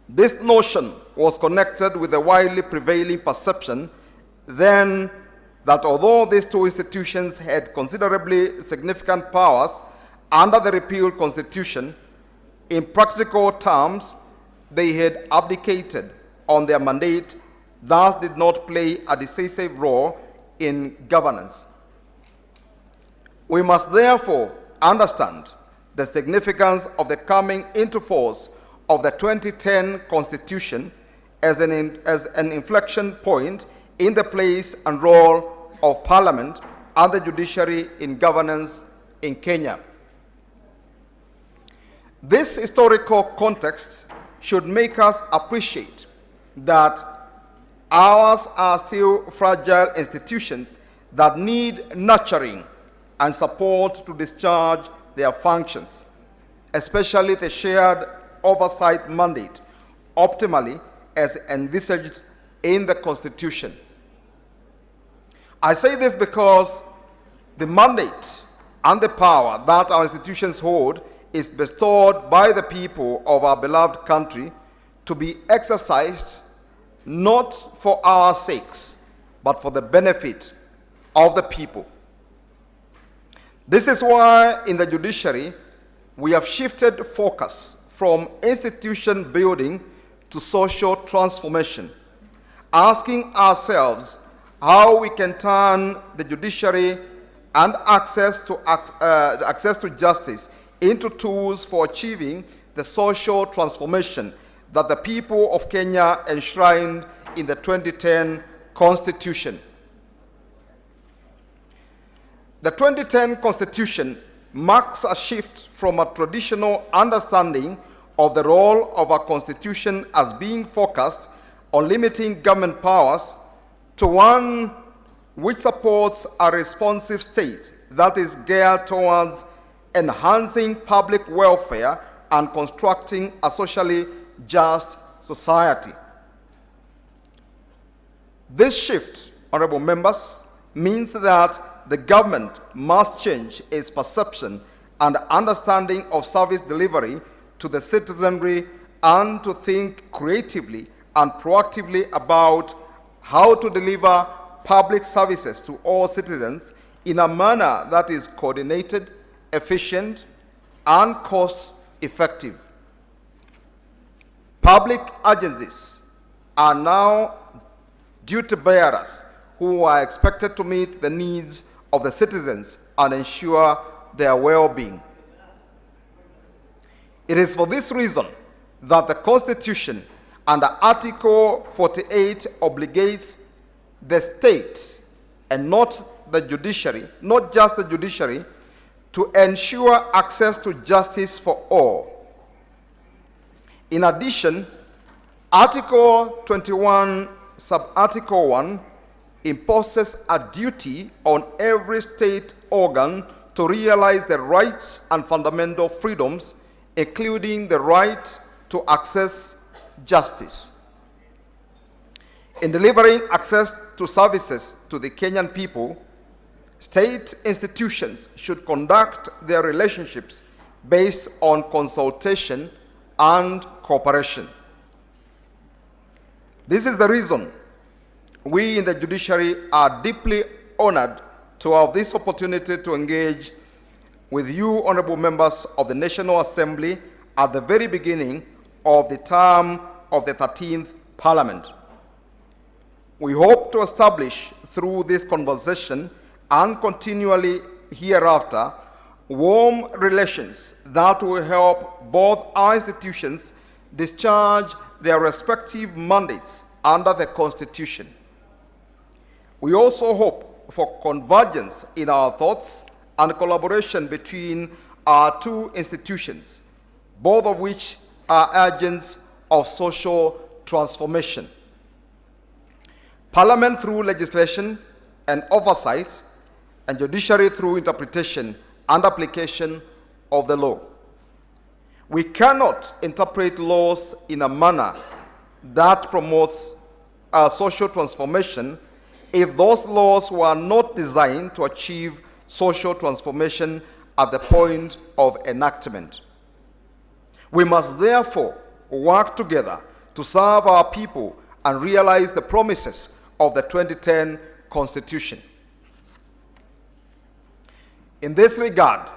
Speaker 10: This notion was connected with the widely prevailing perception then that although these two institutions had considerably significant powers under the repealed Constitution, in practical terms, they had abdicated on their mandate, thus did not play a decisive role in governance. We must therefore understand the significance of the coming into force of the 2010 Constitution as an inflection point in the place and role of Parliament and the judiciary in governance in Kenya. This historical context should make us appreciate that ours are still fragile institutions that need nurturing and support to discharge their functions, especially the shared oversight mandate, optimally as envisaged in the Constitution. I say this because the mandate and the power that our institutions hold is bestowed by the people of our beloved country to be exercised not for our sakes, but for the benefit of the people. This is why in the judiciary, we have shifted focus from institution building to social transformation, asking ourselves how we can turn the judiciary and access to justice into tools for achieving the social transformation that the people of Kenya enshrined in the 2010 Constitution. The 2010 Constitution marks a shift from a traditional understanding of the role of a constitution as being focused on limiting government powers to one which supports a responsive state that is geared towards enhancing public welfare and constructing a socially just society. This shift, honorable members, means that the government must change its perception and understanding of service delivery to the citizenry and to think creatively and proactively about how to deliver public services to all citizens in a manner that is coordinated, efficient, and cost-effective. Public agencies are now duty bearers who are expected to meet the needs of the citizens and ensure their well-being. It is for this reason that the Constitution under Article 48 obligates the state and not the judiciary, not just the judiciary, to ensure access to justice for all. In addition, Article 21, Sub-Article 1, imposes a duty on every state organ to realize the rights and fundamental freedoms, including the right to access justice. In delivering access to services to the Kenyan people, state institutions should conduct their relationships based on consultation and cooperation. This is the reason we in the judiciary are deeply honored to have this opportunity to engage with you, honorable members of the National Assembly, at the very beginning of the term of the 13th Parliament. We hope to establish through this conversation and continually hereafter warm relations that will help both our institutions discharge their respective mandates under the Constitution. We also hope for convergence in our thoughts and collaboration between our two institutions, both of which are agents of social transformation. Parliament through legislation and oversight, and judiciary through interpretation and application of the law. We cannot interpret laws in a manner that promotes social transformation if those laws were not designed to achieve social transformation at the point of enactment. We must therefore work together to serve our people and realize the promises of the 2010 Constitution. In this regard,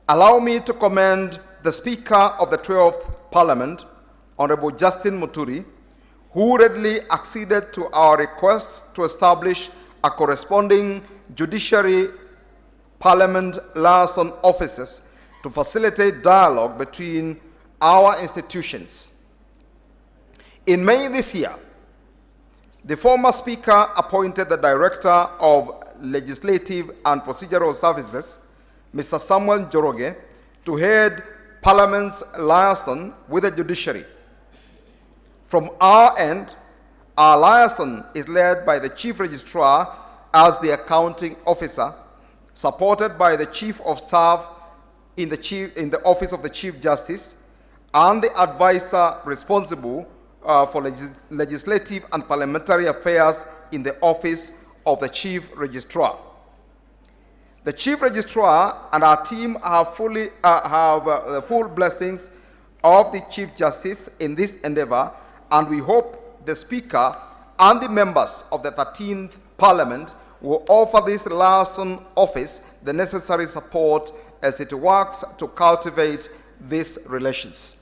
Speaker 10: allow me to commend the Speaker of the 12th Parliament, Honorable Justin Muturi, who readily acceded to our request to establish a corresponding Judiciary Parliament liaison offices to facilitate dialogue between our institutions. In May this year, the former Speaker appointed the Director of Legislative and Procedural Services, Mr. Samuel Njoroge, to head Parliament's liaison with the Judiciary. From our end, our liaison is led by the Chief Registrar as the accounting officer, supported by the Chief of Staff in the Office of the Chief Justice, and the advisor responsible for legislative and parliamentary affairs in the Office of the Chief Registrar. The Chief Registrar and our team have the full blessings of the Chief Justice in this endeavor, and we hope the Speaker and the members of the 13th Parliament will offer this liaison office the necessary support as it works to cultivate these relations.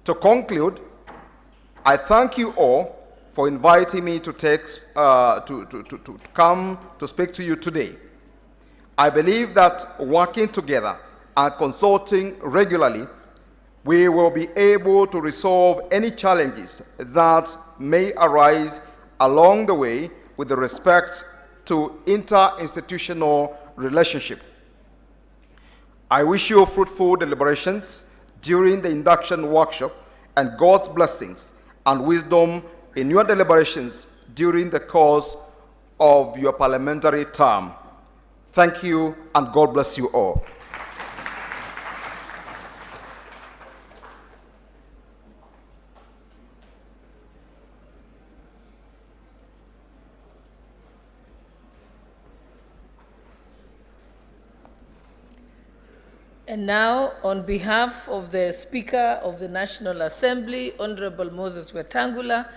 Speaker 10: To conclude, I thank you all for inviting me to come to speak to you today. I believe that working together and consulting regularly, we will be able to resolve any challenges that may arise along the way with respect to interinstitutional relationship. I wish you fruitful deliberations during the induction workshop and God's blessings and wisdom in your deliberations during the course of your parliamentary term. Thank you, and God bless you all.
Speaker 4: And now, on behalf of the Speaker of the National Assembly, Honorable Moses Wetangula,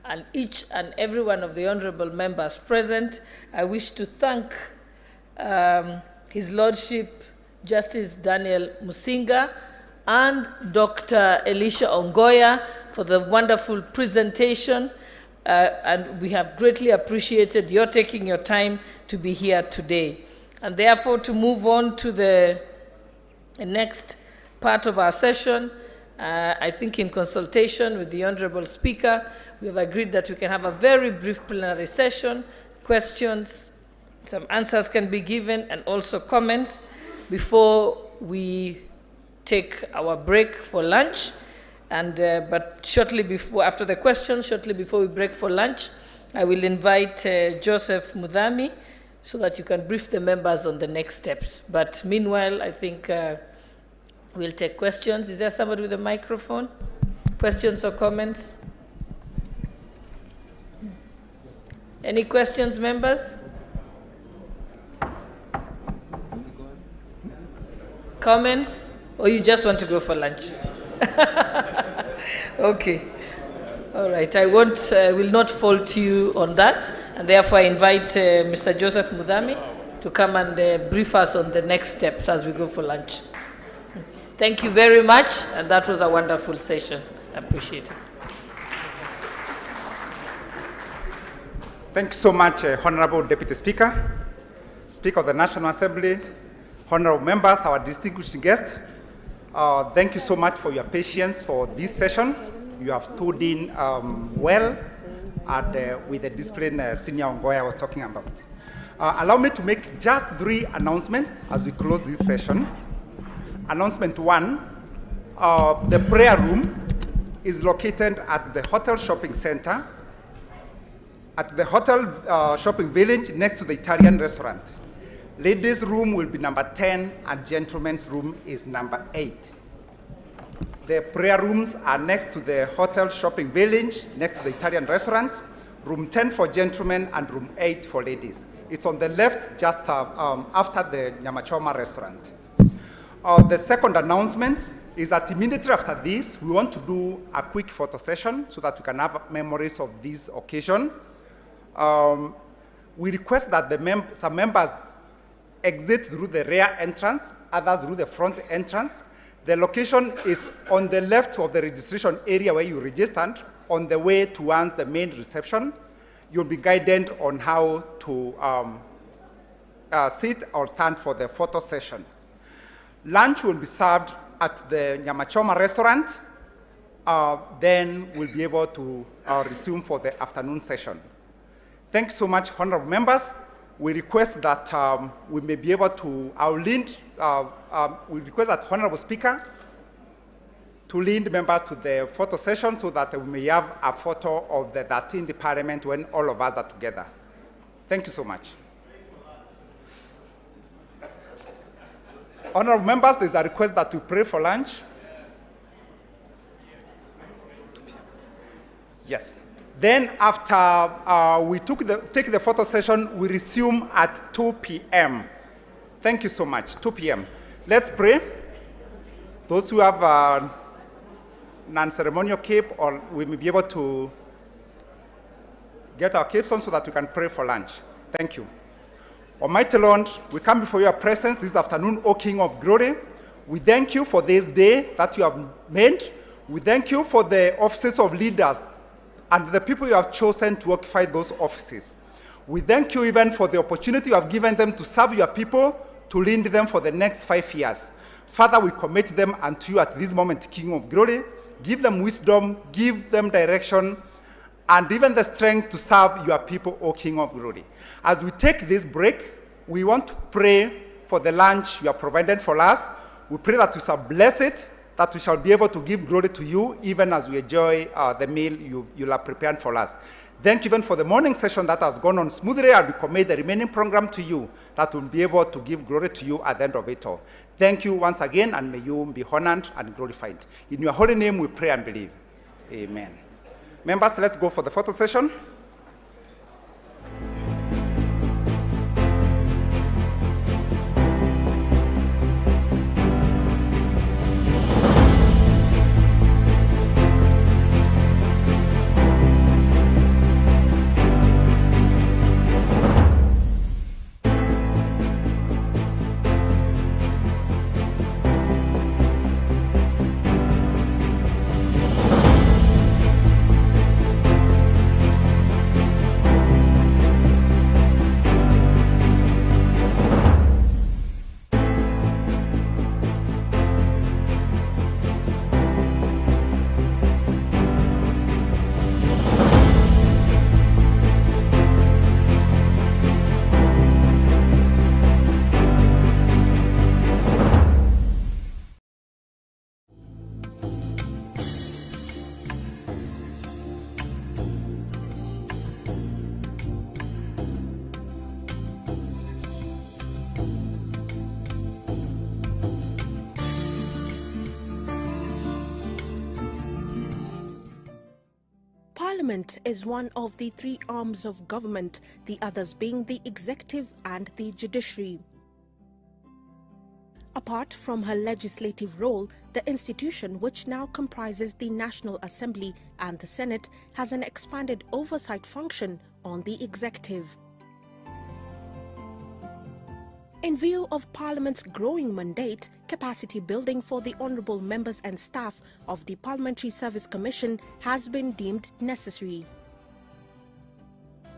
Speaker 4: and each and every one of the honorable members present, I wish to thank His Lordship Justice Daniel Musinga and Dr. Elisha Ongoya for the wonderful presentation, and we have greatly appreciated your taking your time to be here today. And therefore, to move on to the next part of our session, I think in consultation with the Honorable Speaker, we have agreed that we can have a very brief plenary session, questions, some answers can be given, and also comments before we take our break for lunch. And but shortly before, after the questions, shortly before we break for lunch, I will invite Joseph Mudhami so that you can brief the members on the next steps. But meanwhile, I think we'll take questions. Is there somebody with a microphone? Questions or comments? Any questions, members? Comments? Or you just want to go for lunch? Okay. All right. I will not fault you on that, and therefore I invite Mr. Joseph Mudhami to come and brief us on the next steps as we go for lunch. Thank you very much, and that was a wonderful session. I appreciate it.
Speaker 3: Thank you so much, Honorable Deputy Speaker, Speaker of the National Assembly, honorable members, our distinguished guests. Thank you so much for your patience for this session. You have stood in well with the discipline Senior Ongoya was talking about. Allow me to make just 3 announcements as we close this session. Announcement 1, the prayer room is located at the Hotel Shopping Center, at the Hotel Shopping Village next to the Italian restaurant. Ladies' room will be number 10 and gentlemen's room is number 8. The prayer rooms are next to the Hotel Shopping Village next to the Italian restaurant, room 10 for gentlemen and room 8 for ladies. It's on the left just after the Nyamachoma restaurant. The second announcement is that immediately after this, we want to do a quick photo session so that we can have memories of this occasion. We request that some members exit through the rear entrance, others through the front entrance. The location is on the left of the registration area where you registered, on the way towards the main reception. You'll be guided on how to sit or stand for the photo session. Lunch will be served at the Nyamachoma restaurant. Then we'll be able to resume for the afternoon session. Thanks so much, honorable members. We request that we may be able to, we request that Honorable Speaker to lead members to the photo session so that we may have a photo of the 13th Parliament when all of us are together. Thank you so much. Honorable members, there's a request that we pray for lunch. Yes. Then after we take the photo session, we resume at 2 p.m. Thank you so much, 2 p.m. Let's pray. Those who have non-ceremonial cape, or we may be able to get our capes on so that we can pray for lunch. Thank you. Almighty Lord, we come before your presence this afternoon, O King of Glory. We thank you for this day that you have made. We thank you for the offices of leaders and the people you have chosen to occupy those offices. We thank you even for the opportunity you have given them to serve your people, to lead them for the next 5 years. Father, we commit them unto you at this moment, King of Glory. Give them wisdom, give them direction, and even the strength to serve your people, O King of Glory. As we take this break, we want to pray for the lunch you have provided for us. We pray that you shall bless it, that we shall be able to give glory to you even as we enjoy the meal you have prepared for us. Thank you even for the morning session that has gone on smoothly, and we commit the remaining program to you, that will be able to give glory to you at the end of it all. Thank you once again, and may you be honored and glorified. In your holy name we pray and believe. Amen. Members, let's go for the photo session.
Speaker 11: Parliament is one of the three arms of government, the others being the executive and the judiciary. Apart from her legislative role, the institution, which now comprises the National Assembly and the Senate, has an expanded oversight function on the executive. In view of Parliament's growing mandate, capacity building for the honourable members and staff of the Parliamentary Service Commission has been deemed necessary.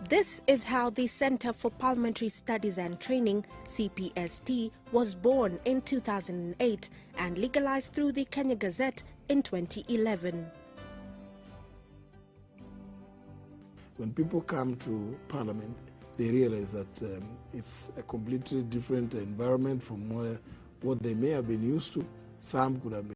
Speaker 11: This is how the Centre for Parliamentary Studies and Training, CPST, was born in 2008 and legalised through the Kenya Gazette in 2011.
Speaker 12: When people come to Parliament, they realize that it's a completely different environment from what they may have been used to. Some could have been